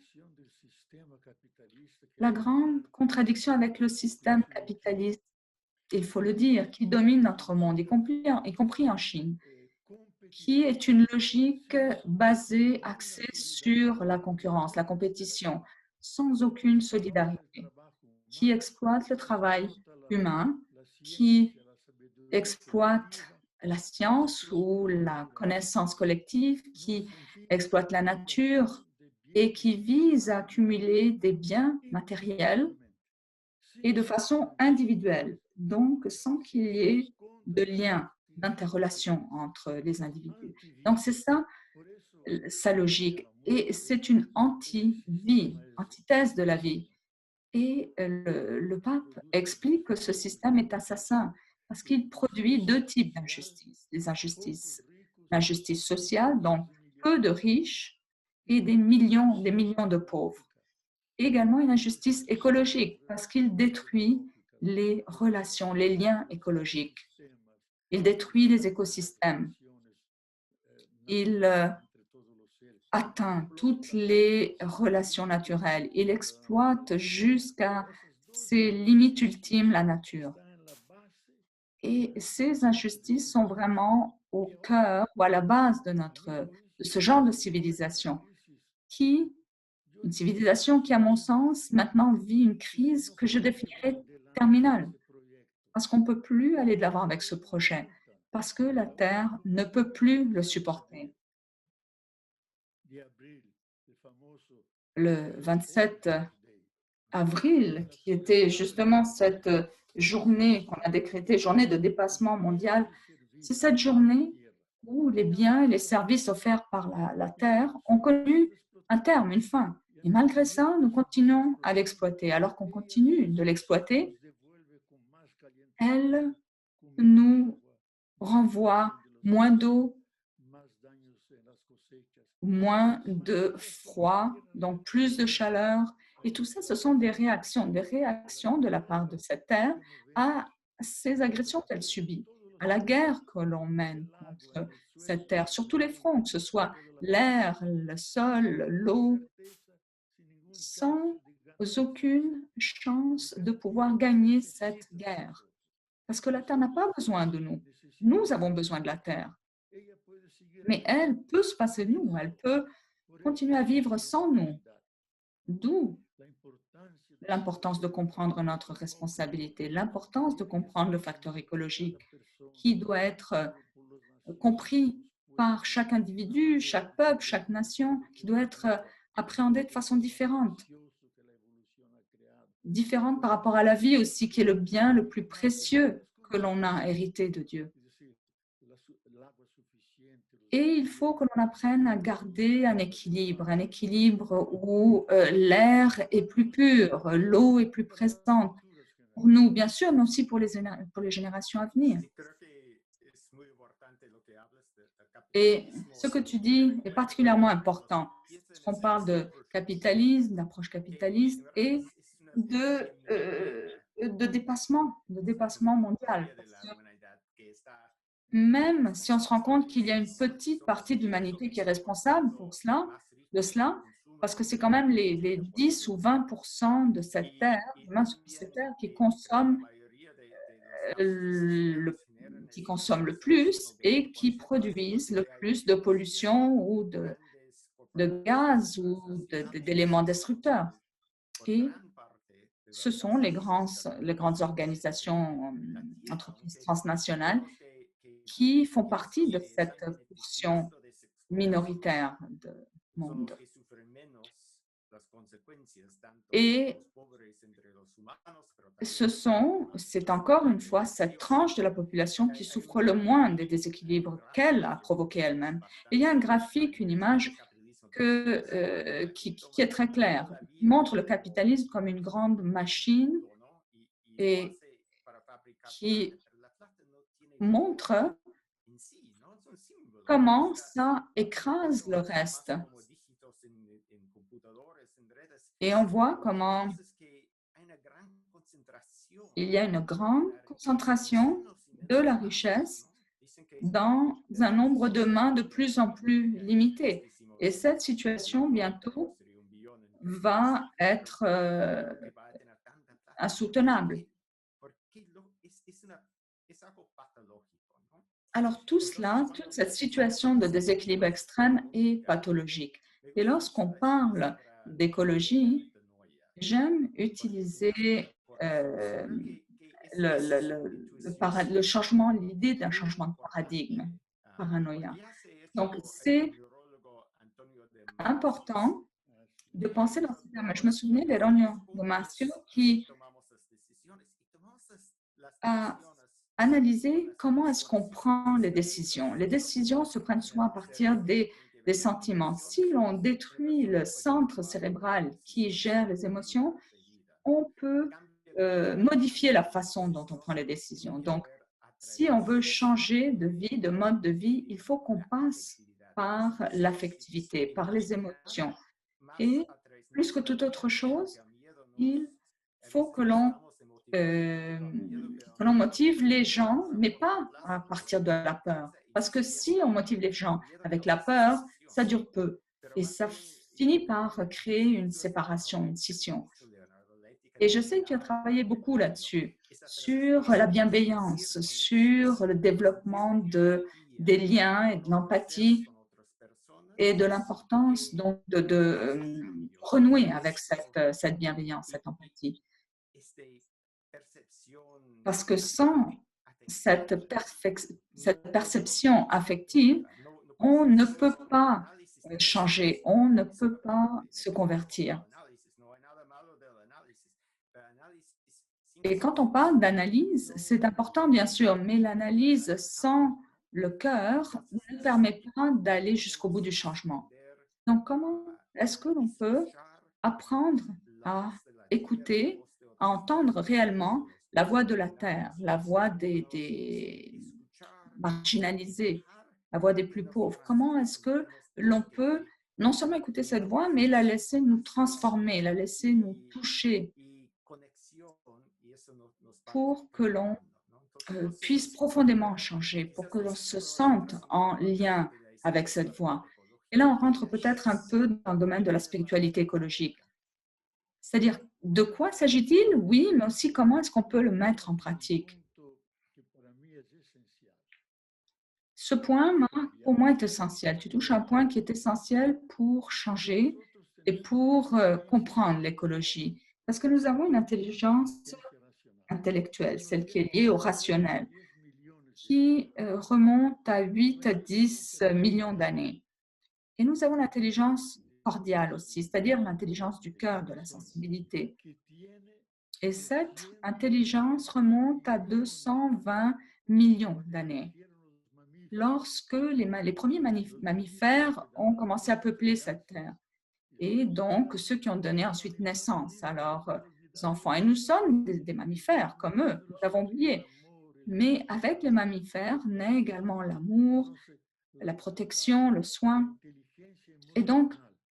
avec le système capitaliste, il faut le dire, qui domine notre monde, y compris en Chine, qui est une logique basée, axée sur la concurrence, la compétition, sans aucune solidarité, qui exploite le travail humain, qui exploite la science ou la connaissance collective, qui exploite la nature et qui vise à accumuler des biens matériels et de façon individuelle, donc sans qu'il y ait de lien, d'interrelation entre les individus. Donc c'est ça sa logique et c'est une anti-vie, antithèse de la vie. Et le pape explique que ce système est assassin parce qu'il produit deux types d'injustices. L'injustice sociale, donc peu de riches et des millions de pauvres. Et également une injustice écologique parce qu'il détruit les relations, les liens écologiques. Il détruit les écosystèmes. Il atteint toutes les relations naturelles. Il exploite jusqu'à ses limites ultimes la nature. Et ces injustices sont vraiment au cœur ou à la base de ce genre de civilisation une civilisation qui, à mon sens, maintenant vit une crise que je définirais terminale, parce qu'on ne peut plus aller de l'avant avec ce projet, parce que la Terre ne peut plus le supporter. Le 27 avril, qui était justement cette journée qu'on a décrétée, journée de dépassement mondial, c'est cette journée où les biens et les services offerts par la Terre ont connu un terme, une fin. Et malgré ça, nous continuons à l'exploiter. Alors qu'on continue de l'exploiter, elle nous renvoie moins d'eau, moins de froid, donc plus de chaleur. Et tout ça, ce sont des réactions de la part de cette terre à ces agressions qu'elle subit, à la guerre que l'on mène contre cette terre, sur tous les fronts, que ce soit l'air, le sol, l'eau, sans aucune chance de pouvoir gagner cette guerre. Parce que la terre n'a pas besoin de nous. Nous avons besoin de la terre. Mais elle peut se passer de nous, elle peut continuer à vivre sans nous. D'où l'importance de comprendre notre responsabilité, l'importance de comprendre le facteur écologique qui doit être compris par chaque individu, chaque peuple, chaque nation, qui doit être appréhendé de façon différente. Différente par rapport à la vie aussi, qui est le bien le plus précieux que l'on a hérité de Dieu. Et il faut que l'on apprenne à garder un équilibre où l'air est plus pur, l'eau est plus présente pour nous, bien sûr, mais aussi pour les générations à venir. Et ce que tu dis est particulièrement important, parce qu'on parle de capitalisme, d'approche capitaliste et de dépassement mondial. Même si on se rend compte qu'il y a une petite partie de l'humanité qui est responsable de cela, parce que c'est quand même les 10 ou 20% de cette terre, qui consomment le plus et qui produisent le plus de pollution ou de gaz ou d'éléments destructeurs. Et ce sont les grandes organisations, entreprises transnationales qui font partie de cette portion minoritaire du monde. Et c'est encore une fois cette tranche de la population qui souffre le moins des déséquilibres qu'elle a provoqués elle-même. Il y a un graphique, une image qui est très claire, qui montre le capitalisme comme une grande machine et qui montre comment ça écrase le reste. Et on voit comment il y a une grande concentration de la richesse dans un nombre de mains de plus en plus limité. Et cette situation, bientôt, va être insoutenable. Alors, tout cela, toute cette situation de déséquilibre extrême est pathologique. Et lorsqu'on parle d'écologie, j'aime utiliser le changement, l'idée d'un changement de paradigme, paranoïa. Donc, c'est important de penser dans ces termes. Je me souvenais des réunions de Marcio qui a analysé comment est-ce qu'on prend les décisions. Les décisions se prennent souvent à partir des sentiments. Si l'on détruit le centre cérébral qui gère les émotions, on peut modifier la façon dont on prend les décisions. Donc, si on veut changer de vie, de mode de vie, il faut qu'on passe par l'affectivité, par les émotions. Et plus que toute autre chose, il faut euh, que l'on motive les gens, mais pas à partir de la peur. Parce que si on motive les gens avec la peur, ça dure peu et ça finit par créer une séparation, une scission. Et je sais que tu as travaillé beaucoup là-dessus, sur la bienveillance, sur le développement des liens et de l'empathie et de l'importance donc de renouer avec cette bienveillance, cette empathie. Parce que sans cette perception affective, on ne peut pas changer, on ne peut pas se convertir. Et quand on parle d'analyse, c'est important bien sûr, mais l'analyse sans le cœur ne permet pas d'aller jusqu'au bout du changement. Donc, comment est-ce que l'on peut apprendre à écouter, à entendre réellement la voix de la terre, la voix des marginalisés, la voix des plus pauvres? Comment est-ce que l'on peut non seulement écouter cette voix, mais la laisser nous transformer, la laisser nous toucher pour que l'on puisse profondément changer, pour que l'on se sente en lien avec cette voix? Et là, on rentre peut-être un peu dans le domaine de la spiritualité écologique. C'est-à-dire, de quoi s'agit-il? Oui, mais aussi comment est-ce qu'on peut le mettre en pratique? Ce point, pour moi, est essentiel. Tu touches un point qui est essentiel pour changer et pour comprendre l'écologie. Parce que nous avons une intelligence intellectuelle, celle qui est liée au rationnel, qui remonte à 8 à 10 millions d'années. Et nous avons l'intelligence cordiale aussi, c'est-à-dire l'intelligence du cœur, de la sensibilité. Et cette intelligence remonte à 220 millions d'années, lorsque les premiers mammifères ont commencé à peupler cette terre. Et donc, ceux qui ont donné ensuite naissance à leurs enfants. Et nous sommes des mammifères, comme eux, nous l'avons oublié. Mais avec les mammifères naît également l'amour, la protection, le soin. Et donc,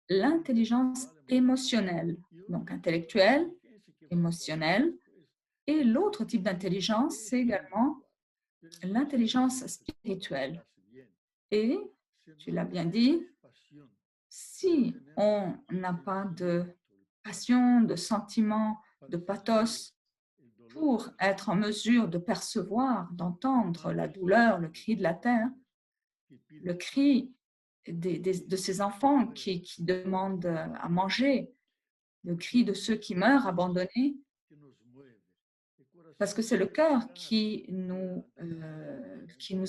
l'intelligence émotionnelle, donc intellectuelle, émotionnelle. Et l'autre type d'intelligence, c'est également l'intelligence spirituelle. Et, tu l'as bien dit, si on n'a pas de passion, de sentiment, de pathos pour être en mesure de percevoir, d'entendre la douleur, le cri de la terre, le cri de ces enfants qui demandent à manger, le cri de ceux qui meurent abandonnés, parce que c'est le cœur qui nous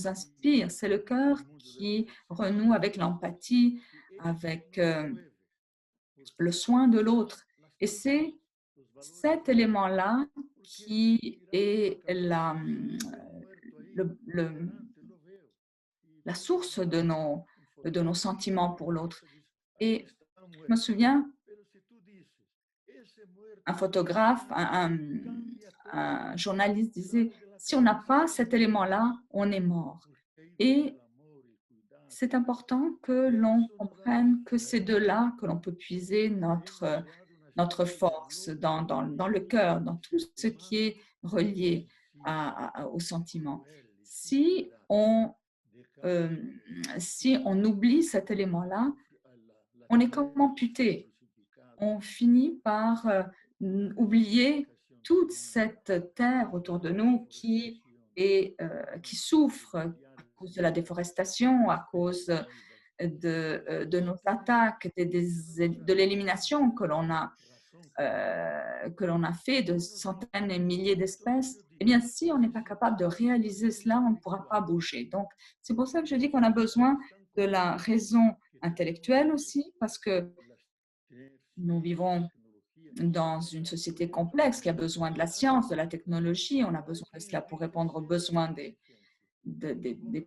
inspire, c'est le cœur qui renoue avec l'empathie, avec le soin de l'autre. Et c'est cet élément-là qui est la source de nos sentiments pour l'autre. Et je me souviens, un photographe, un journaliste disait, si on n'a pas cet élément-là, on est mort. Et c'est important que l'on comprenne que c'est de là que l'on peut puiser notre force dans le cœur, dans tout ce qui est relié au sentiment. Si on oublie cet élément-là, on est comme amputé. On finit par oublier toute cette terre autour de nous qui souffre à cause de la déforestation, à cause de nos attaques, de l'élimination que l'on a fait de centaines et milliers d'espèces. Eh bien, si on n'est pas capable de réaliser cela, on ne pourra pas bouger. Donc, c'est pour ça que je dis qu'on a besoin de la raison intellectuelle aussi, parce que Nous vivons dans une société complexe qui a besoin de la science, de la technologie. On a besoin de cela pour répondre aux besoins des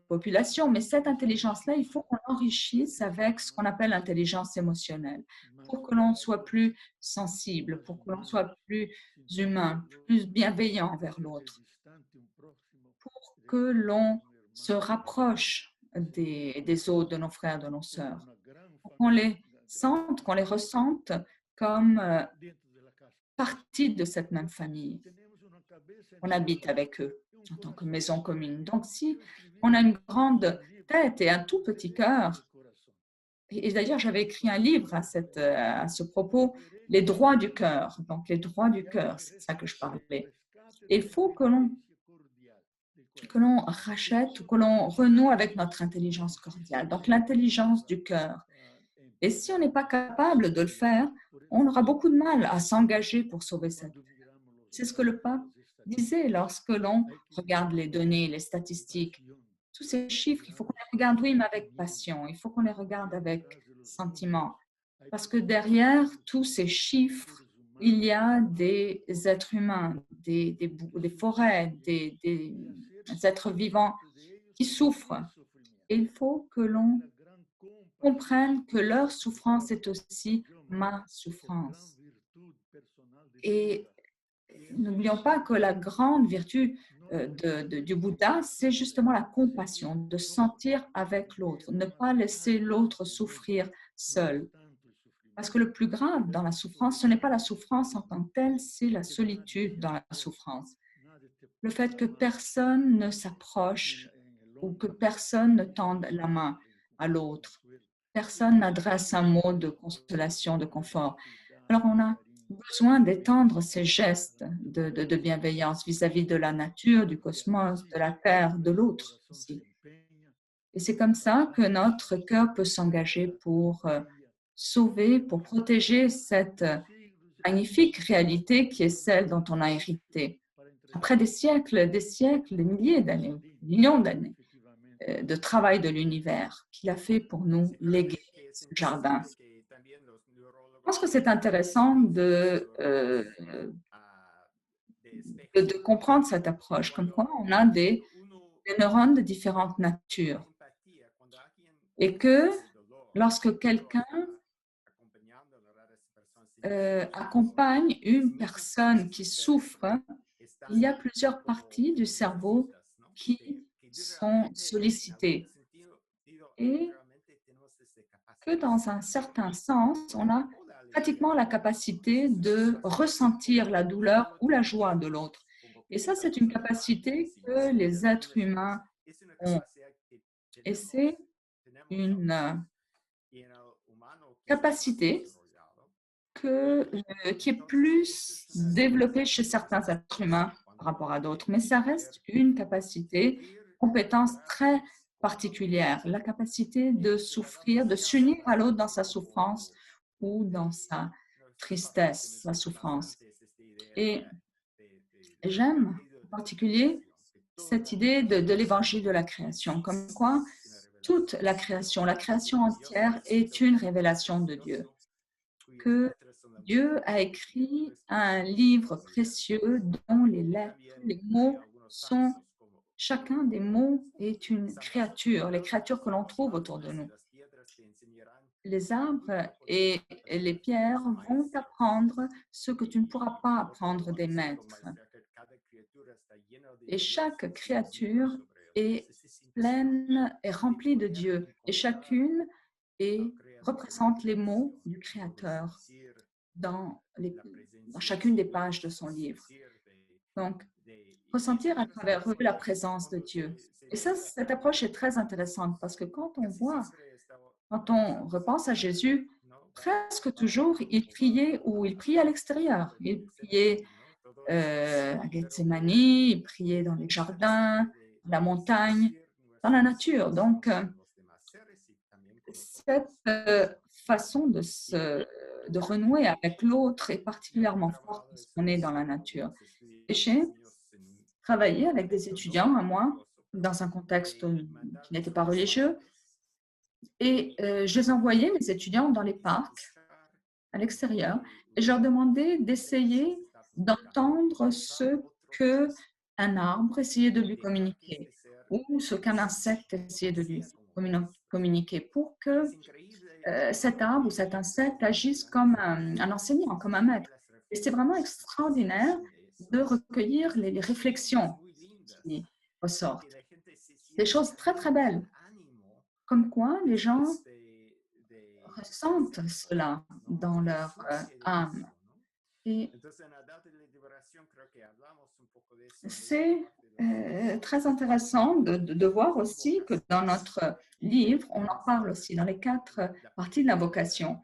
populations. Mais cette intelligence-là, il faut qu'on l'enrichisse avec ce qu'on appelle l'intelligence émotionnelle pour que l'on soit plus sensible, pour que l'on soit plus humain, plus bienveillant envers l'autre, pour que l'on se rapproche des autres, de nos frères, de nos sœurs, qu'on les sente, qu'on les ressente comme partie de cette même famille. On habite avec eux en tant que maison commune. Donc, si on a une grande tête et un tout petit cœur, et d'ailleurs, j'avais écrit un livre à ce propos, Les droits du cœur. Donc, les droits du cœur, c'est ça que je parlais. Et il faut que l'on rachète ou que l'on renoue avec notre intelligence cordiale, donc l'intelligence du cœur. Et si on n'est pas capable de le faire, on aura beaucoup de mal à s'engager pour sauver cette vie. C'est ce que le pape disait lorsque l'on regarde les données, les statistiques, tous ces chiffres, il faut qu'on les regarde, oui, mais avec passion, il faut qu'on les regarde avec sentiment. Parce que derrière tous ces chiffres, il y a des êtres humains, des forêts, des êtres vivants qui souffrent. Et il faut que l'on comprenne que leur souffrance est aussi ma souffrance. Et n'oublions pas que la grande vertu du Bouddha, c'est justement la compassion, de sentir avec l'autre, ne pas laisser l'autre souffrir seul. Parce que le plus grave dans la souffrance, ce n'est pas la souffrance en tant que telle, c'est la solitude dans la souffrance. Le fait que personne ne s'approche ou que personne ne tende la main à l'autre. Personne n'adresse un mot de consolation, de confort. Alors, on a besoin d'étendre ces gestes de bienveillance vis-à-vis de la nature, du cosmos, de la Terre, de l'autre aussi. Et c'est comme ça que notre cœur peut s'engager pour sauver, pour protéger cette magnifique réalité qui est celle dont on a hérité. Après des siècles, des milliers d'années, millions d'années de travail de l'univers qu'il a fait pour nous léguer ce jardin. Je pense que c'est intéressant de comprendre cette approche, comme quoi on a des neurones de différentes natures et que lorsque quelqu'un accompagne une personne qui souffre, il y a plusieurs parties du cerveau qui sont sollicitées et que dans un certain sens, on a pratiquement la capacité de ressentir la douleur ou la joie de l'autre. Et ça, c'est une capacité que les êtres humains ont. Et c'est une capacité qui est plus développée chez certains êtres humains par rapport à d'autres. Mais ça reste une capacité, compétence très particulière, la capacité de souffrir, de s'unir à l'autre dans sa souffrance ou dans sa tristesse, sa souffrance. Et j'aime en particulier cette idée de l'évangile de la création, comme quoi toute la création entière est une révélation de Dieu, que Dieu a écrit un livre précieux dont les lettres, les mots sont, chacun des mots est une créature, les créatures que l'on trouve autour de nous. Les arbres et les pierres vont t'apprendre ce que tu ne pourras pas apprendre des maîtres. Et chaque créature est pleine et remplie de Dieu, et chacune représente les mots du Créateur dans chacune des pages de son livre. Donc, ressentir à travers eux la présence de Dieu. Et ça, cette approche est très intéressante parce que quand on repense à Jésus, presque toujours, il priait à l'extérieur. Il priait à Gethsemane, il priait dans les jardins, la montagne, dans la nature. Donc, cette façon de renouer avec l'autre est particulièrement forte parce qu'on est dans la nature. Et j'ai travaillé avec des étudiants à moi dans un contexte qui n'était pas religieux et je les envoyais, mes étudiants, dans les parcs à l'extérieur et je leur demandais d'essayer d'entendre ce que un arbre essayait de lui communiquer ou ce qu'un insecte essayait de lui communiquer pour que cet arbre ou cet insecte agisse comme un enseignant, comme un maître. Et c'est vraiment extraordinaire de recueillir les réflexions qui ressortent. Des choses très, très belles, comme quoi les gens ressentent cela dans leur âme. Et c'est très intéressant de voir aussi que dans notre livre, on en parle aussi dans les 4 parties de la vocation,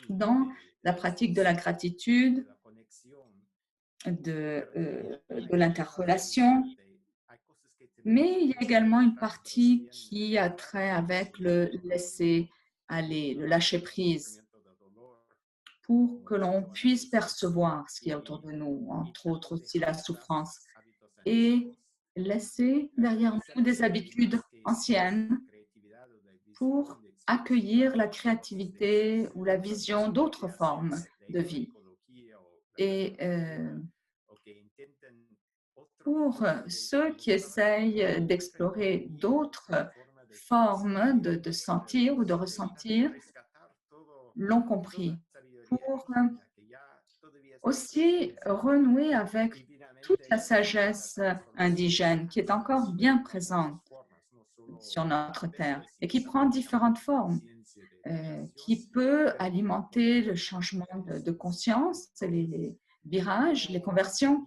dans la pratique de la gratitude, de l'interrelation, mais il y a également une partie qui a trait avec le laisser aller, le lâcher prise, pour que l'on puisse percevoir ce qu'il y a autour de nous, entre autres aussi la souffrance, et laisser derrière nous des habitudes anciennes pour accueillir la créativité ou la vision d'autres formes de vie. Et pour ceux qui essayent d'explorer d'autres formes de sentir ou de ressentir, l'ont compris. Pour aussi renouer avec toute la sagesse indigène qui est encore bien présente sur notre terre et qui prend différentes formes, qui peut alimenter le changement de conscience, les virages, les conversions.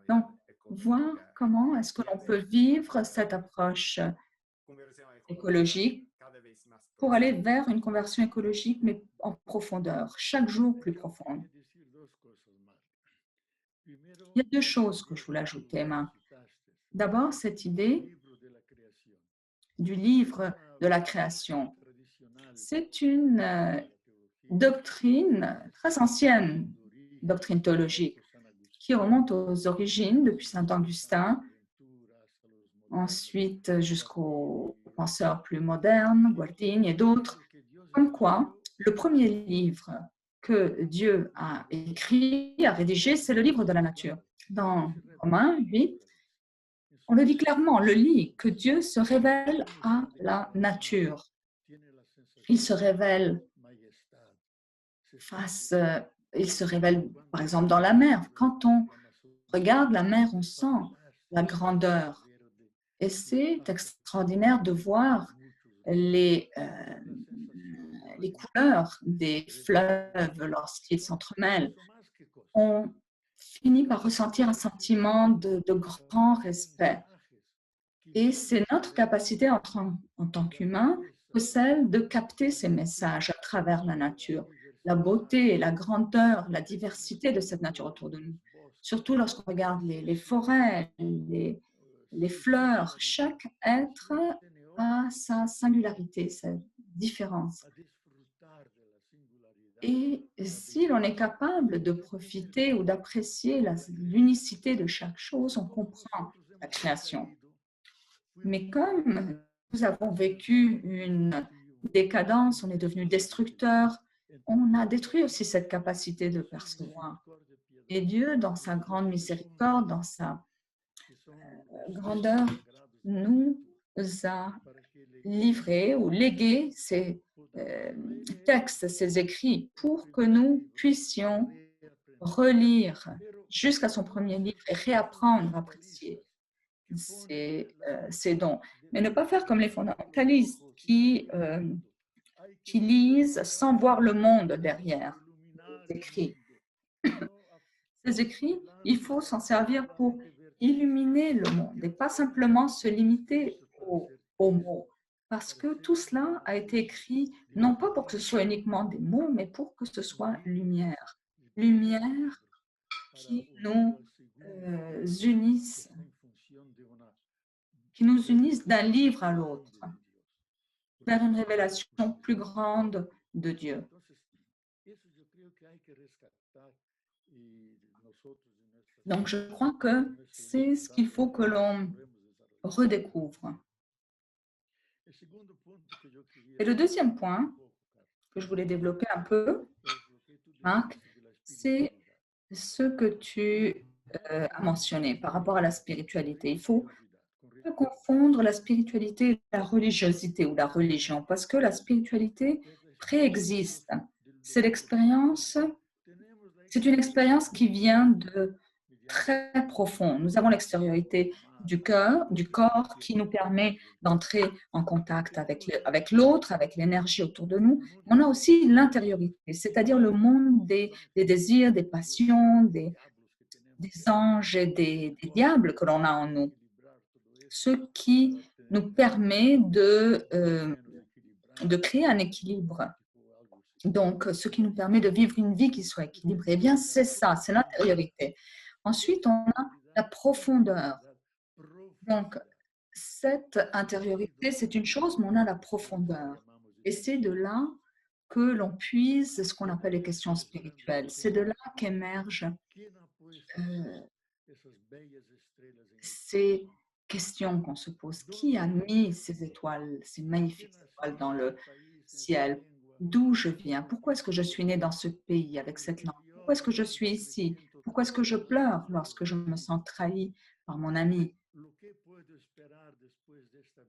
Donc, voir comment est-ce que l'on peut vivre cette approche écologique pour aller vers une conversion écologique, mais en profondeur, chaque jour plus profonde. Il y a 2 choses que je voulais ajouter, Emma. D'abord, cette idée du livre de la création. C'est une doctrine très ancienne, doctrine théologique, qui remonte aux origines depuis Saint-Augustin, ensuite jusqu'aux penseurs plus modernes, Guardini et d'autres, comme quoi le premier livre que Dieu a écrit, a rédigé, c'est le livre de la nature. Dans Romains 8, on le dit clairement, le lit, que Dieu se révèle à la nature. Il se révèle il se révèle par exemple dans la mer. Quand on regarde la mer, on sent la grandeur. Et c'est extraordinaire de voir les couleurs des fleuves lorsqu'ils s'entremêlent. On finit par ressentir un sentiment de grand respect. Et c'est notre capacité en tant qu'humains que celle de capter ces messages à travers la nature, la beauté, la grandeur, la diversité de cette nature autour de nous. Surtout lorsqu'on regarde les forêts, les fleurs, chaque être a sa singularité, sa différence. Et si l'on est capable de profiter ou d'apprécier l'unicité de chaque chose, on comprend la création. Mais comme nous avons vécu une décadence, on est devenu destructeur, on a détruit aussi cette capacité de percevoir. Et Dieu, dans sa grande miséricorde, dans sa grandeur, nous a livré ou légué ces textes, ces écrits, pour que nous puissions relire jusqu'à son premier livre et réapprendre à apprécier ces dons. Mais ne pas faire comme les fondamentalistes qui lisent sans voir le monde derrière les écrits. Ces écrits, il faut s'en servir pour illuminer le monde et pas simplement se limiter aux mots. Parce que tout cela a été écrit non pas pour que ce soit uniquement des mots, mais pour que ce soit lumière. Lumière qui nous unisse, d'un livre à l'autre, vers une révélation plus grande de Dieu. Donc, je crois que c'est ce qu'il faut que l'on redécouvre. Et le deuxième point que je voulais développer un peu, Marc, c'est ce que tu as mentionné par rapport à la spiritualité. Il faut pas confondre la spiritualité et la religiosité ou la religion, parce que la spiritualité préexiste. C'est l'expérience, c'est une expérience qui vient de très profond. Nous avons l'extériorité du cœur, du corps, qui nous permet d'entrer en contact avec l'autre, avec l'énergie autour de nous. On a aussi l'intériorité, c'est-à-dire le monde des désirs, des passions, des anges et des diables que l'on a en nous. Ce qui nous permet de créer un équilibre. Donc, ce qui nous permet de vivre une vie qui soit équilibrée. Eh bien, c'est ça, c'est l'intériorité. Ensuite, on a la profondeur. Donc, cette intériorité, c'est une chose, mais on a la profondeur. Et c'est de là que l'on puise ce qu'on appelle les questions spirituelles. C'est de là qu'émergent ces questions qu'on se pose. Qui a mis ces étoiles, ces magnifiques étoiles dans le ciel? D'où je viens? Pourquoi est-ce que je suis née dans ce pays avec cette langue? Pourquoi est-ce que je suis ici? Pourquoi est-ce que je pleure lorsque je me sens trahi par mon ami?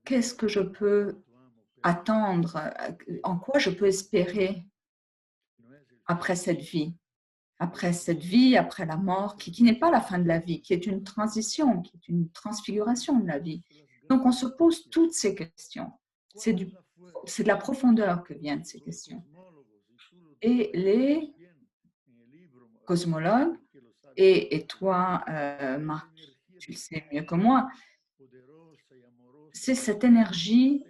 Qu'est-ce que je peux attendre? En quoi je peux espérer après cette vie? Après cette vie, après la mort, qui n'est pas la fin de la vie, qui est une transition, qui est une transfiguration de la vie. Donc, on se pose toutes ces questions. C'est de la profondeur que viennent ces questions. Et les cosmologues, et toi, Marc, tu le sais mieux que moi, c'est cette énergie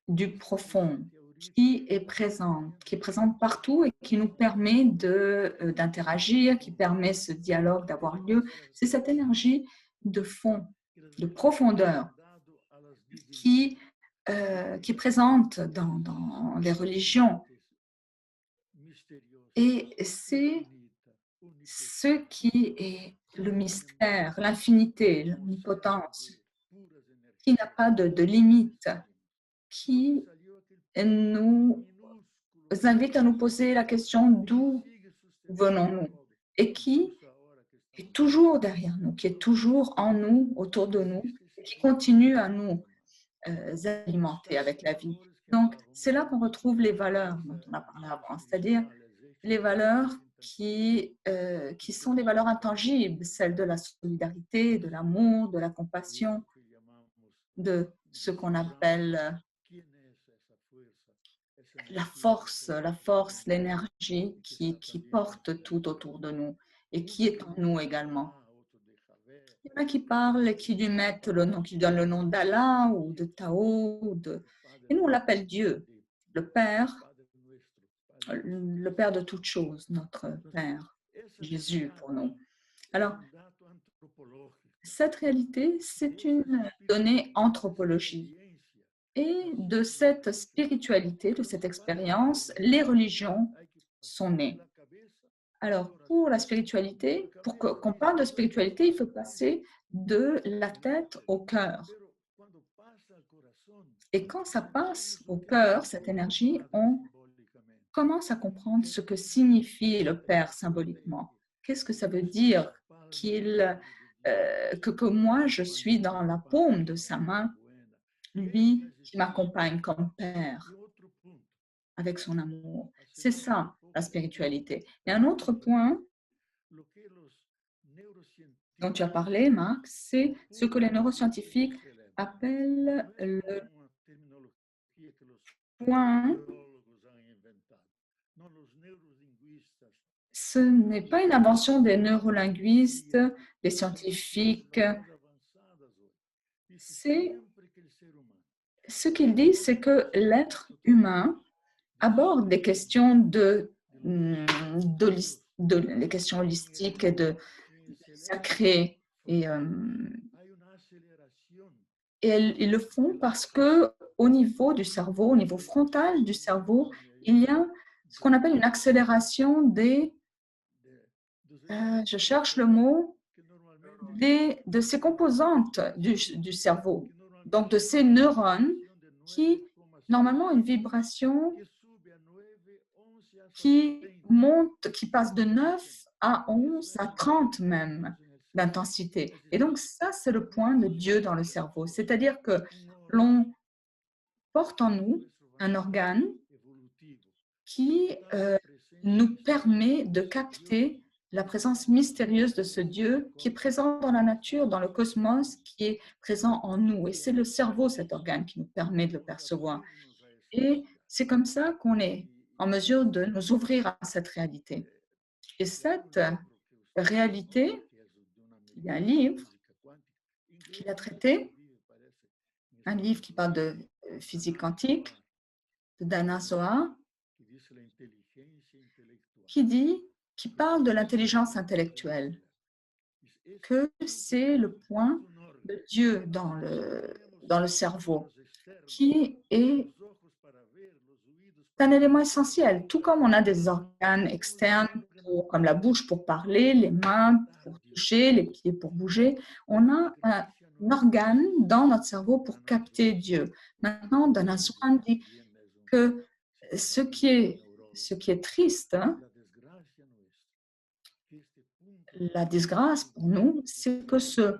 du profond qui est présente partout et qui nous permet d'interagir, qui permet ce dialogue d'avoir lieu. C'est cette énergie de fond, de profondeur qui est présente dans les religions. Et c'est ce qui est le mystère, l'infinité, l'omnipotence, qui n'a pas de limite, qui nous invite à nous poser la question d'où venons-nous et qui est toujours derrière nous, qui est toujours en nous, autour de nous, et qui continue à nous alimenter avec la vie. Donc, c'est là qu'on retrouve les valeurs dont on a parlé avant, c'est-à-dire les valeurs qui sont des valeurs intangibles, celles de la solidarité, de l'amour, de la compassion, de ce qu'on appelle la force, l'énergie qui porte tout autour de nous et qui est en nous également. Il y en a qui parlent et qui lui mettent le nom, qui donnent le nom d'Allah ou de Tao, et nous on l'appelle Dieu, le Père de toutes choses, notre Père, Jésus pour nous. Alors, cette réalité, c'est une donnée anthropologique. Et de cette spiritualité, de cette expérience, les religions sont nées. Alors, pour la spiritualité, pour qu'on parle de spiritualité, il faut passer de la tête au cœur. Et quand ça passe au cœur, cette énergie, on commence à comprendre ce que signifie le Père symboliquement. Qu'est-ce que ça veut dire que moi, je suis dans la paume de sa main, lui qui m'accompagne comme Père avec son amour. C'est ça, la spiritualité. Et un autre point dont tu as parlé, Marc, c'est ce que les neuroscientifiques appellent le point. Ce n'est pas une invention des neurolinguistes, des scientifiques. Ce qu'ils disent, c'est que l'être humain aborde des questions les questions holistiques et de sacré. Et ils le font parce que au niveau du cerveau, au niveau frontal du cerveau, il y a ce qu'on appelle une accélération je cherche le mot, de ces composantes du cerveau, donc de ces neurones qui, normalement, ont une vibration qui monte, qui passe de 9 à 11 à 30 même d'intensité. Et donc ça, c'est le point de Dieu dans le cerveau. C'est-à-dire que l'on porte en nous un organe qui nous permet de capter la présence mystérieuse de ce Dieu qui est présent dans la nature, dans le cosmos, qui est présent en nous. Et c'est le cerveau, cet organe, qui nous permet de le percevoir. Et c'est comme ça qu'on est en mesure de nous ouvrir à cette réalité. Et cette réalité, il y a un livre qu'il a traité, un livre qui parle de physique quantique, de Dana Zohar, qui parle de l'intelligence intellectuelle, que c'est le point de Dieu dans le cerveau, qui est un élément essentiel. Tout comme on a des organes externes, comme la bouche pour parler, les mains pour toucher, les pieds pour bouger, on a un organe dans notre cerveau pour capter Dieu. Maintenant, Dana Zohar dit que ce qui est triste, hein, la disgrâce pour nous, c'est que ce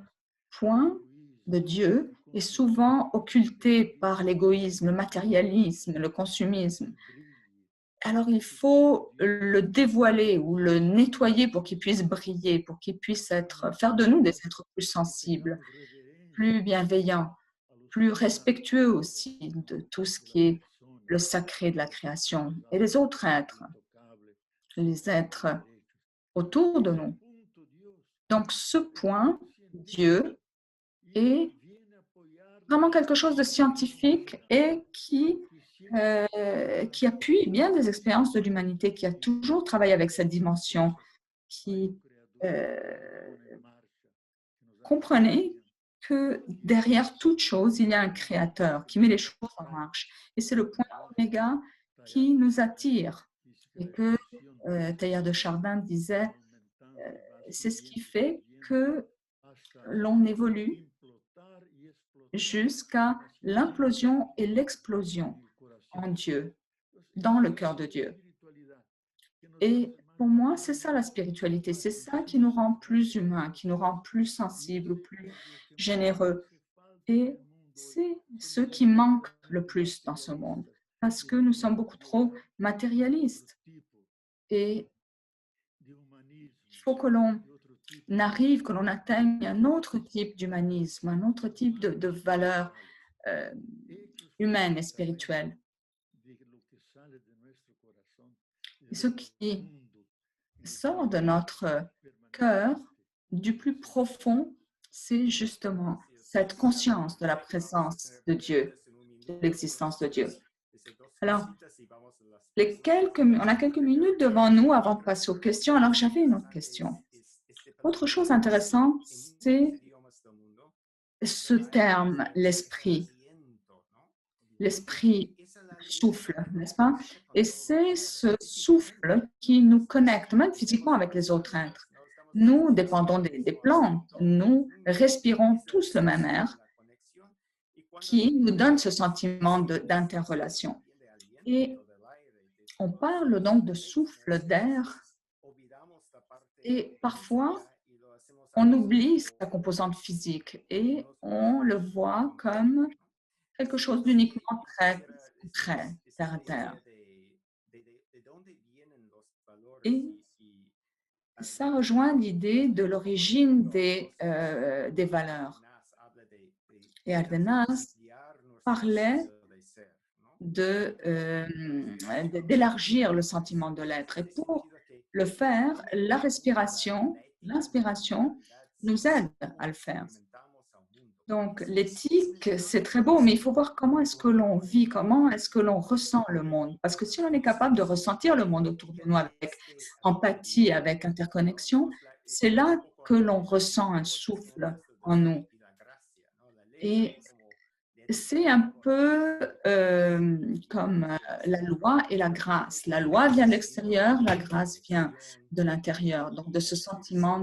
point de Dieu est souvent occulté par l'égoïsme, le matérialisme, le consumisme. Alors, il faut le dévoiler ou le nettoyer pour qu'il puisse briller, pour qu'il puisse faire de nous des êtres plus sensibles, plus bienveillants, plus respectueux aussi de tout ce qui est le sacré de la création et les autres êtres, les êtres autour de nous. Donc, ce point, Dieu, est vraiment quelque chose de scientifique et qui appuie bien des expériences de l'humanité, qui a toujours travaillé avec cette dimension, qui comprenait que derrière toute chose, il y a un créateur qui met les choses en marche. Et c'est le point oméga qui nous attire. Et que Teilhard de Chardin disait, c'est ce qui fait que l'on évolue jusqu'à l'implosion et l'explosion en Dieu, dans le cœur de Dieu. Et pour moi, c'est ça la spiritualité, c'est ça qui nous rend plus humains, qui nous rend plus sensibles, plus généreux. Et c'est ce qui manque le plus dans ce monde, parce que nous sommes beaucoup trop matérialistes. Et il faut que l'on arrive, que l'on atteigne un autre type d'humanisme, un autre type de valeur humaine et spirituelle. Et ce qui sort de notre cœur, du plus profond, c'est justement cette conscience de la présence de Dieu, de l'existence de Dieu. Alors, on a quelques minutes devant nous avant de passer aux questions. Alors, j'avais une autre question. Autre chose intéressante, c'est ce terme, l'esprit. L'esprit souffle, n'est-ce pas? Et c'est ce souffle qui nous connecte, même physiquement, avec les autres êtres. Nous dépendons des plantes, nous respirons tous le même air qui nous donne ce sentiment d'interrelation. Et on parle donc de souffle d'air et parfois on oublie sa composante physique et on le voit comme quelque chose d'uniquement très terre à terre. Et ça rejoint l'idée de l'origine des valeurs. Et Ardenas parlait d'élargir le sentiment de l'être. Et pour le faire, l'inspiration nous aide à le faire. Donc, l'éthique, c'est très beau, mais il faut voir comment est-ce que l'on vit, comment est-ce que l'on ressent le monde. Parce que si on est capable de ressentir le monde autour de nous avec empathie, avec interconnexion, c'est là que l'on ressent un souffle en nous. Et c'est un peu comme la loi et la grâce. La loi vient de l'extérieur, la grâce vient de l'intérieur. Donc, de ce sentiment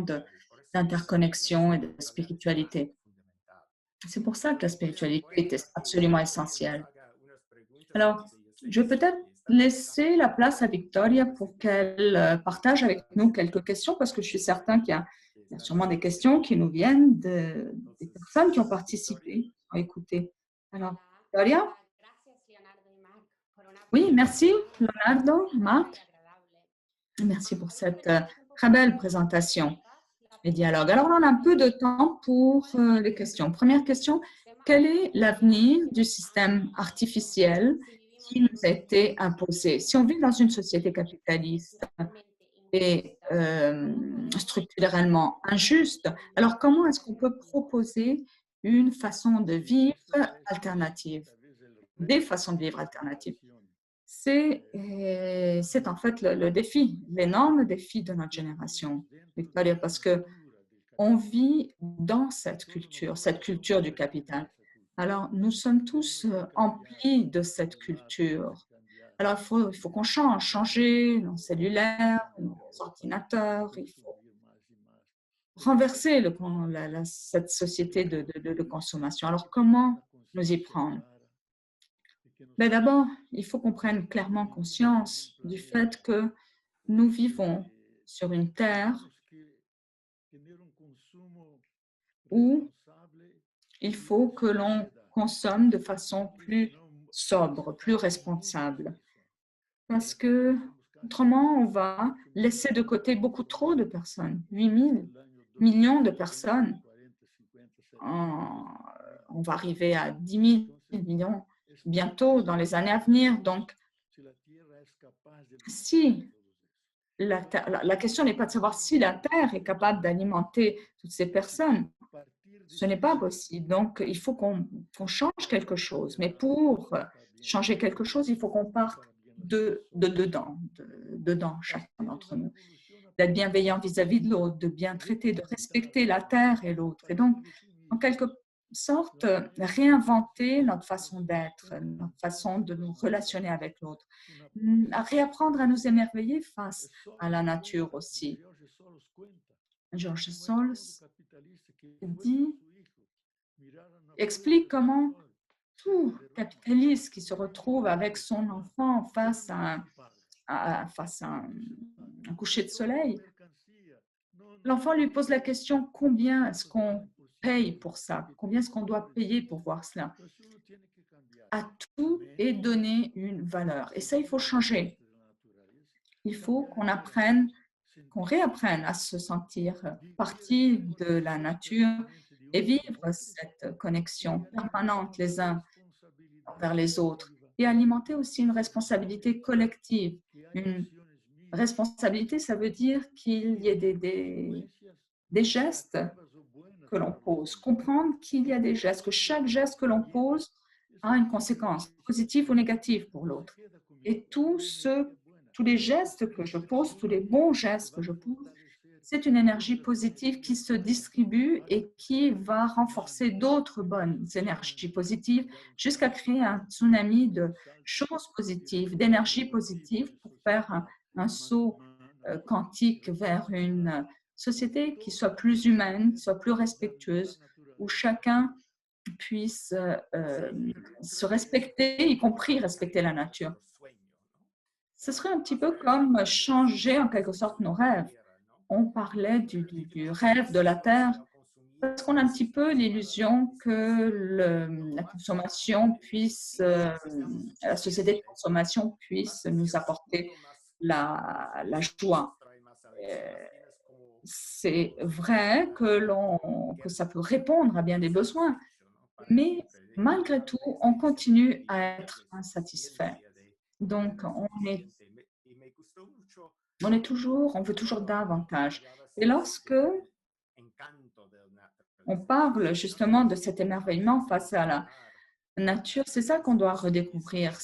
d'interconnexion et de spiritualité. C'est pour ça que la spiritualité est absolument essentielle. Alors, je vais peut-être laisser la place à Victoria pour qu'elle partage avec nous quelques questions, parce que je suis certain qu'il y a sûrement des questions qui nous viennent des personnes qui ont participé, qui ont écouté. Alors, Victoria? Oui, merci, Leonardo, Marc. Merci pour cette très belle présentation et dialogue. Alors, on a un peu de temps pour les questions. Première question, quel est l'avenir du système artificiel qui nous a été imposé? Si on vit dans une société capitaliste et structurellement injuste, alors comment est-ce qu'on peut proposer une façon de vivre alternative, des façons de vivre alternatives? C'est en fait le défi, l'énorme défi de notre génération, Victoria, parce que on vit dans cette culture du capital. Alors, nous sommes tous emplis de cette culture. Alors, il faut qu'on changer nos cellulaires, nos ordinateurs, il faut renverser cette société de consommation. Alors, comment nous y prendre? Mais d'abord, il faut qu'on prenne clairement conscience du fait que nous vivons sur une terre où il faut que l'on consomme de façon plus sobre, plus responsable. Parce que autrement, on va laisser de côté beaucoup trop de personnes, 8 000 millions de personnes. On va arriver à 10 000 millions bientôt dans les années à venir. Donc, si la question n'est pas de savoir si la Terre est capable d'alimenter toutes ces personnes, ce n'est pas possible. Donc, il faut qu'on change quelque chose. Mais pour changer quelque chose, il faut qu'on parte dedans, chacun d'entre nous. D'être bienveillant vis-à-vis de l'autre, de bien traiter, de respecter la terre et l'autre. Et donc, en quelque sorte, réinventer notre façon d'être, notre façon de nous relationner avec l'autre. Réapprendre à nous émerveiller face à la nature aussi. George Soros explique comment tout capitaliste qui se retrouve avec son enfant face à un coucher de soleil, l'enfant lui pose la question, combien est-ce qu'on paye pour ça? Combien est-ce qu'on doit payer pour voir cela? À tout est donné une valeur. Et ça, il faut changer. Il faut qu'on apprenne, qu'on réapprenne à se sentir partie de la nature et vivre cette connexion permanente les uns envers les autres et alimenter aussi une responsabilité collective. Une responsabilité, ça veut dire qu'il y ait des gestes que l'on pose, comprendre qu'il y a des gestes, que chaque geste que l'on pose a une conséquence positive ou négative pour l'autre. Et tous les gestes que je pose, tous les bons gestes que je pose, c'est une énergie positive qui se distribue et qui va renforcer d'autres bonnes énergies positives jusqu'à créer un tsunami de choses positives, d'énergie positive pour faire un saut quantique vers une société qui soit plus humaine, soit plus respectueuse, où chacun puisse se respecter, y compris respecter la nature. Ce serait un petit peu comme changer en quelque sorte nos rêves. On parlait du rêve de la Terre parce qu'on a un petit peu l'illusion que la consommation puisse, la société de consommation puisse nous apporter la joie. C'est vrai que ça peut répondre à bien des besoins, mais malgré tout, on continue à être insatisfait. Donc, on veut toujours davantage. Et lorsque on parle justement de cet émerveillement face à la nature, c'est ça qu'on doit redécouvrir,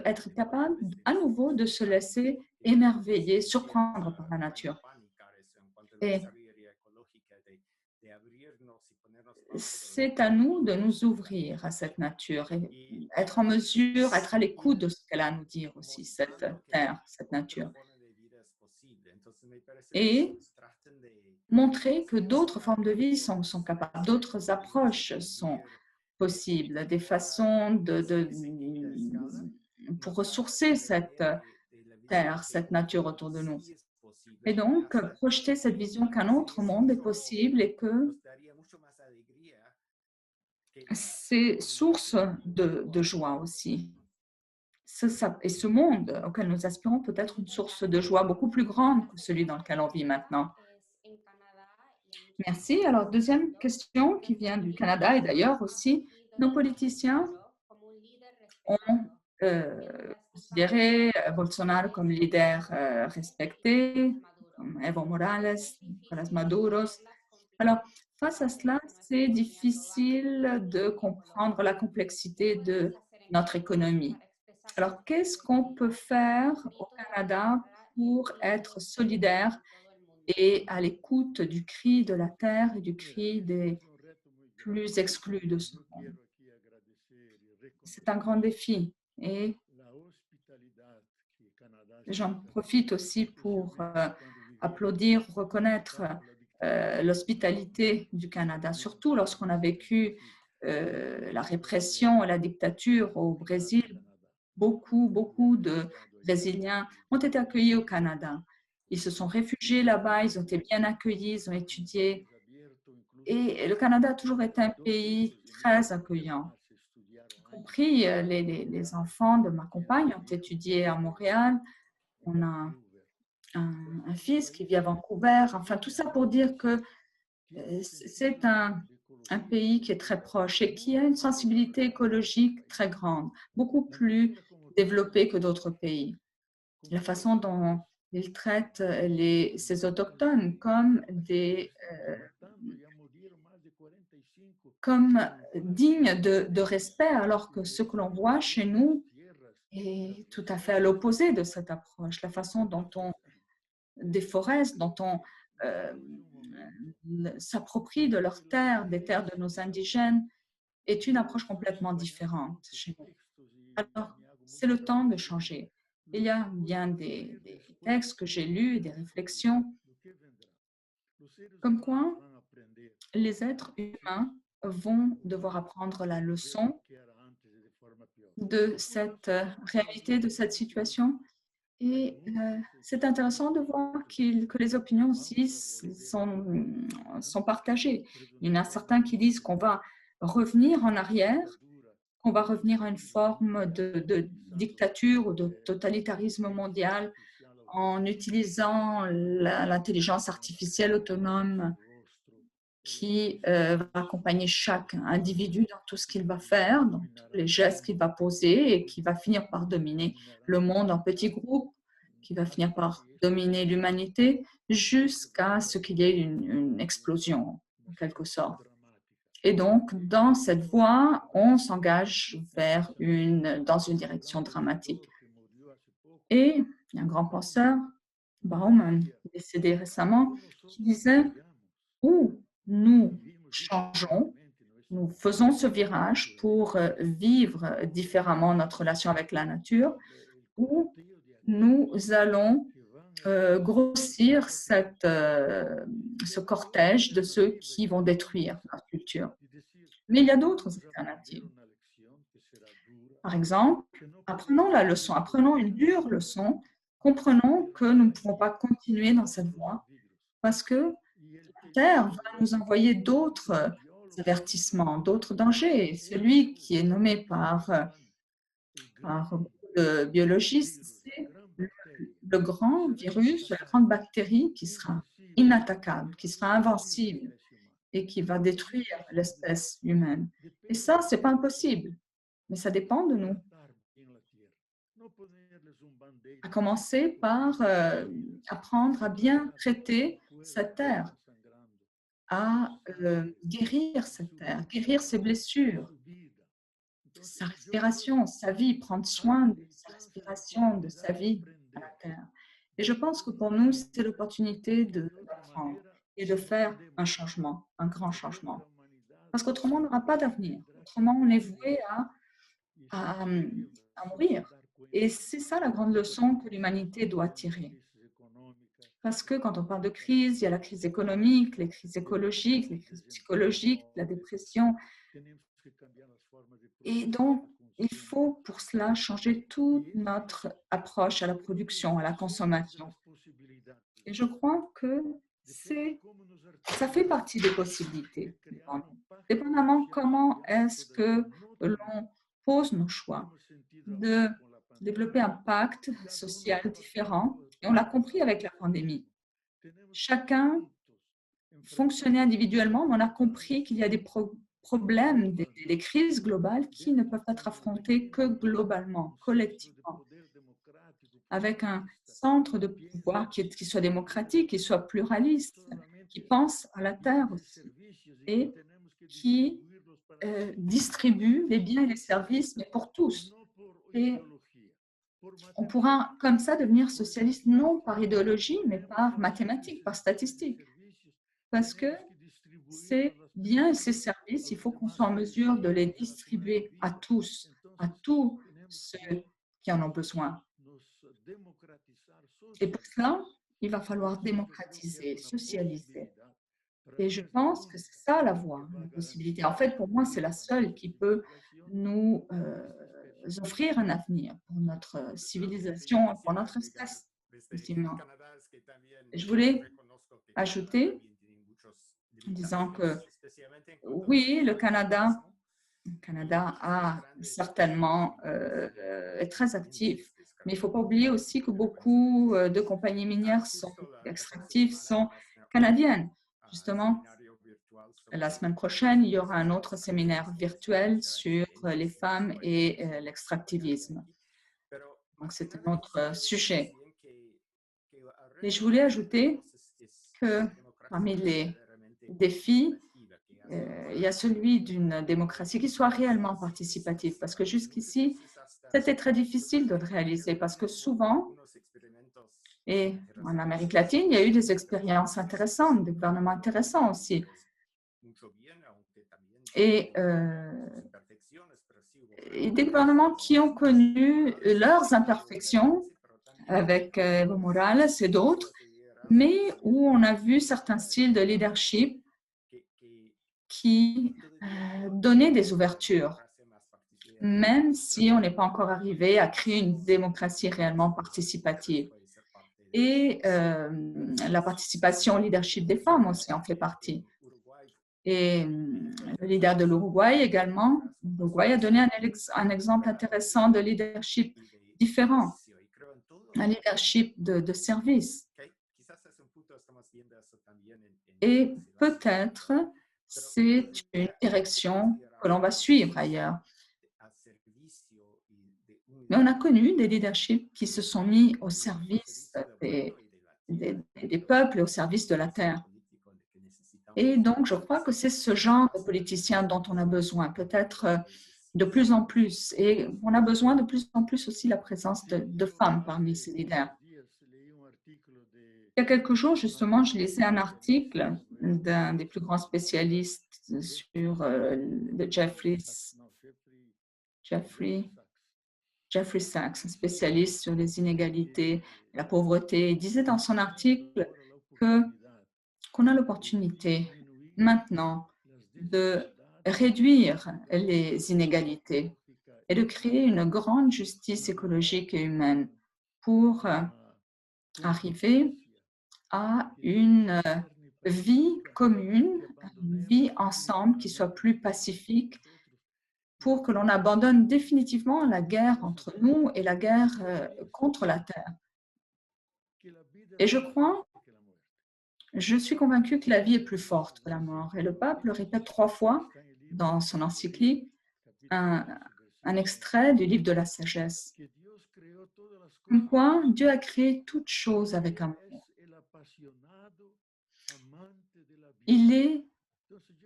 être capable à nouveau de se laisser émerveiller, surprendre par la nature. Et c'est à nous de nous ouvrir à cette nature et être en mesure, être à l'écoute de ce qu'elle a à nous dire aussi, cette terre, cette nature. Et montrer que d'autres formes de vie sont capables, d'autres approches sont possibles, des façons pour ressourcer cette terre, cette nature autour de nous. Et donc, projeter cette vision qu'un autre monde est possible et que c'est source de joie aussi. Et ce monde auquel nous aspirons peut être une source de joie beaucoup plus grande que celui dans lequel on vit maintenant. Merci. Alors, deuxième question qui vient du Canada et d'ailleurs aussi, nos politiciens ont considéré Bolsonaro comme leader respecté, comme Evo Morales, Nicolás Maduro. Alors, face à cela, c'est difficile de comprendre la complexité de notre économie. Alors, qu'est-ce qu'on peut faire au Canada pour être solidaire et à l'écoute du cri de la terre et du cri des plus exclus de ce monde? C'est un grand défi et j'en profite aussi pour applaudir, reconnaître l'hospitalité du Canada, surtout lorsqu'on a vécu la répression et la dictature au Brésil. Beaucoup de Brésiliens ont été accueillis au Canada. Ils se sont réfugiés là-bas, ils ont été bien accueillis, ils ont étudié. Et le Canada a toujours été un pays très accueillant, y compris les enfants de ma compagne ont étudié à Montréal. On a un fils qui vit à Vancouver. Enfin, tout ça pour dire que c'est un pays qui est très proche et qui a une sensibilité écologique très grande, beaucoup plus développée que d'autres pays. La façon dont ils traitent ces autochtones comme dignes de respect, alors que ce que l'on voit chez nous est tout à fait à l'opposé de cette approche. La façon dont on déforeste, dont on s'approprie de leurs terres, des terres de nos indigènes, est une approche complètement différente chez nous. Alors, c'est le temps de changer. Il y a bien des textes que j'ai lus, des réflexions, comme quoi les êtres humains vont devoir apprendre la leçon de cette réalité, de cette situation. Et c'est intéressant de voir que les opinions aussi sont partagées. Il y en a certains qui disent qu'on va revenir en arrière, qu'on va revenir à une forme de dictature ou de totalitarisme mondial en utilisant l'intelligence artificielle autonome qui va accompagner chaque individu dans tout ce qu'il va faire, dans tous les gestes qu'il va poser et qui va finir par dominer le monde en petits groupes, qui va finir par dominer l'humanité jusqu'à ce qu'il y ait une explosion, en quelque sorte. Et donc, dans cette voie, on s'engage dans une direction dramatique. Et il y a un grand penseur, Bauman, décédé récemment, qui disait « Ou nous changeons, nous faisons ce virage pour vivre différemment notre relation avec la nature, ou nous allons grossir ce cortège de ceux qui vont détruire notre culture. » Mais il y a d'autres alternatives. Par exemple, apprenons la leçon, apprenons une dure leçon, comprenons que nous ne pouvons pas continuer dans cette voie parce que la Terre va nous envoyer d'autres avertissements, d'autres dangers. Celui qui est nommé par beaucoup de biologistes, c'est le grand virus, la grande bactérie qui sera inattaquable, qui sera invincible et qui va détruire l'espèce humaine. Et ça, ce n'est pas impossible, mais ça dépend de nous. À commencer par apprendre à bien traiter cette terre, à guérir cette terre, guérir ses blessures, sa respiration, sa vie, prendre soin de sa respiration, de sa vie à la terre. Et je pense que pour nous, c'est l'opportunité d'apprendre et de faire un changement, un grand changement. Parce qu'autrement, on n'aura pas d'avenir. Autrement, on est voué à mourir. Et c'est ça la grande leçon que l'humanité doit tirer. Parce que quand on parle de crise, il y a la crise économique, les crises écologiques, les crises psychologiques, la dépression. Et donc, il faut pour cela changer toute notre approche à la production, à la consommation. Et je crois que ça fait partie des possibilités. Dépendamment comment est-ce que l'on pose nos choix, de développer un pacte social différent. Et on l'a compris avec la pandémie. Chacun fonctionnait individuellement, mais on a compris qu'il y a des problèmes, des crises globales qui ne peuvent être affrontées que globalement, collectivement, avec un centre de pouvoir qui soit démocratique, qui soit pluraliste, qui pense à la terre aussi et qui distribue les biens et les services, mais pour tous. Et on pourra comme ça devenir socialiste non par idéologie, mais par mathématiques, par statistiques. Parce que ces biens et ces services, il faut qu'on soit en mesure de les distribuer à tous ceux qui en ont besoin. Et pour cela, il va falloir démocratiser, socialiser. Et je pense que c'est ça la voie, la possibilité. En fait, pour moi, c'est la seule qui peut nous offrir un avenir pour notre civilisation, pour notre espèce. Je voulais ajouter en disant que oui, le Canada a certainement est très actif, mais il ne faut pas oublier aussi que beaucoup de compagnies minières extractives sont canadiennes. Justement, la semaine prochaine, il y aura un autre séminaire virtuel sur les femmes et l'extractivisme. Donc, c'est un autre sujet. Et je voulais ajouter que parmi les défis, il y a celui d'une démocratie qui soit réellement participative, parce que jusqu'ici, c'était très difficile de le réaliser, parce que souvent, et en Amérique latine, il y a eu des expériences intéressantes, des gouvernements intéressants aussi. Et des gouvernements qui ont connu leurs imperfections avec Evo Morales et d'autres, mais où on a vu certains styles de leadership qui donnaient des ouvertures, même si on n'est pas encore arrivé à créer une démocratie réellement participative. Et la participation au leadership des femmes aussi en fait partie. Et le leader de l'Uruguay également, l'Uruguay a donné un exemple intéressant de leadership différent, un leadership de service. Et peut-être c'est une direction que l'on va suivre ailleurs. Mais on a connu des leaderships qui se sont mis au service des peuples et au service de la terre. Et donc, je crois que c'est ce genre de politiciens dont on a besoin, peut-être de plus en plus. Et on a besoin de plus en plus aussi la présence de femmes parmi ces leaders. Il y a quelques jours, justement, je lisais un article d'un des plus grands spécialistes sur de Jeffrey Sachs, un spécialiste sur les inégalités, la pauvreté. Il disait dans son article qu'on a l'opportunité maintenant de réduire les inégalités et de créer une grande justice écologique et humaine pour arriver à une vie commune, une vie ensemble qui soit plus pacifique, pour que l'on abandonne définitivement la guerre entre nous et la guerre contre la Terre. Et je suis convaincue que la vie est plus forte que la mort. Et le pape le répète 3 fois dans son encyclique, un extrait du livre de la sagesse. Comme quoi, Dieu a créé toutes choses avec amour. Il est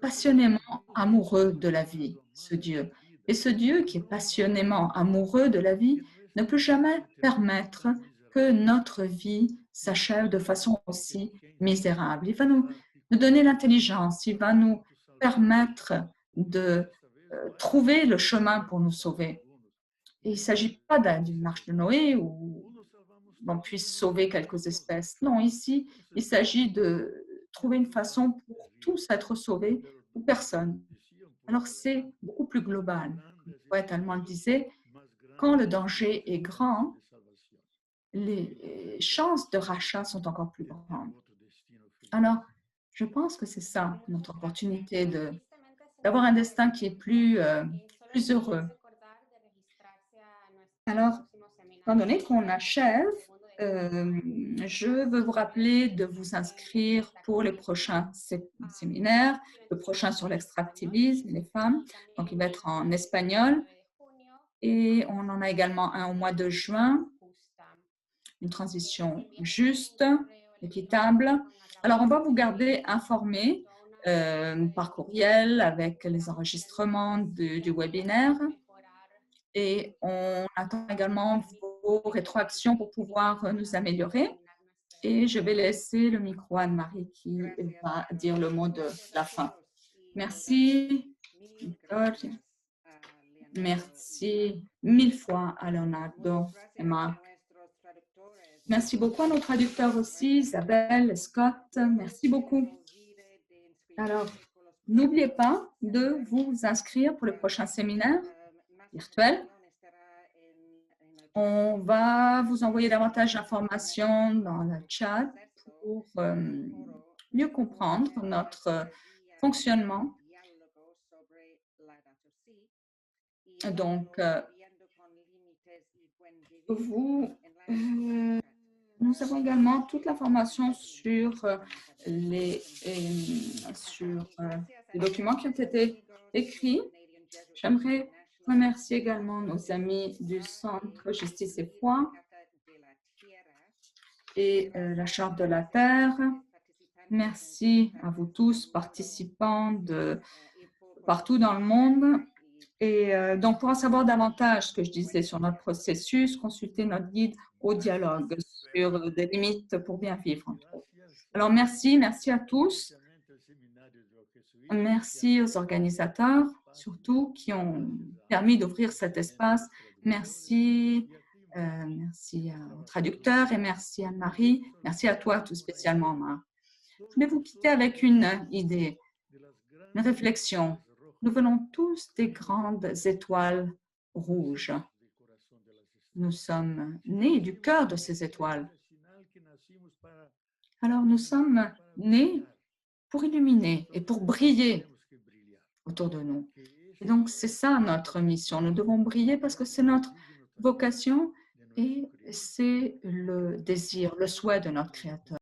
passionnément amoureux de la vie, ce Dieu. Et ce Dieu qui est passionnément amoureux de la vie ne peut jamais permettre que notre vie s'achève de façon aussi misérable. Il va nous donner l'intelligence, il va nous permettre de trouver le chemin pour nous sauver. Et il ne s'agit pas d'une marche de Noé où on puisse sauver quelques espèces. Non, ici, il s'agit de trouver une façon pour tous être sauvés ou personne. Alors, c'est beaucoup plus global. Le poète allemand disait, quand le danger est grand, les chances de rachat sont encore plus grandes. Alors, je pense que c'est ça notre opportunité d'avoir un destin qui est plus heureux. Alors, étant donné qu'on achève, je veux vous rappeler de vous inscrire pour les prochains séminaires, le prochain sur l'extractivisme et les femmes, donc il va être en espagnol, et on en a également un au mois de juin, une transition juste, équitable. Alors, on va vous garder informés par courriel avec les enregistrements du webinaire. Et on attend également vos rétroactions pour pouvoir nous améliorer. Et je vais laisser le micro à Anne-Marie qui va dire le mot de la fin. Merci, Nicole. Merci mille fois à Leonardo et Marc. Merci beaucoup à nos traducteurs aussi, Isabelle, Scott. Merci beaucoup. Alors, n'oubliez pas de vous inscrire pour le prochain séminaire virtuel. On va vous envoyer davantage d'informations dans le chat pour mieux comprendre notre fonctionnement. Donc, nous avons également toute l'information sur les documents qui ont été écrits. J'aimerais remercier également nos amis du Centre Justice et Foi et la Charte de la Terre. Merci à vous tous, participants de partout dans le monde. Et donc, pour en savoir davantage, ce que je disais sur notre processus, consultez notre guide au dialogue sur des limites pour bien vivre, entre autres. Alors, merci à tous. Merci aux organisateurs, surtout, qui ont permis d'ouvrir cet espace. Merci aux traducteurs et merci à Anne-Marie. Merci à toi tout spécialement, Marc. Je vais vous quitter avec une idée, une réflexion. Nous venons tous des grandes étoiles rouges. Nous sommes nés du cœur de ces étoiles. Alors, nous sommes nés pour illuminer et pour briller autour de nous. Et donc, c'est ça notre mission. Nous devons briller parce que c'est notre vocation et c'est le désir, le souhait de notre Créateur.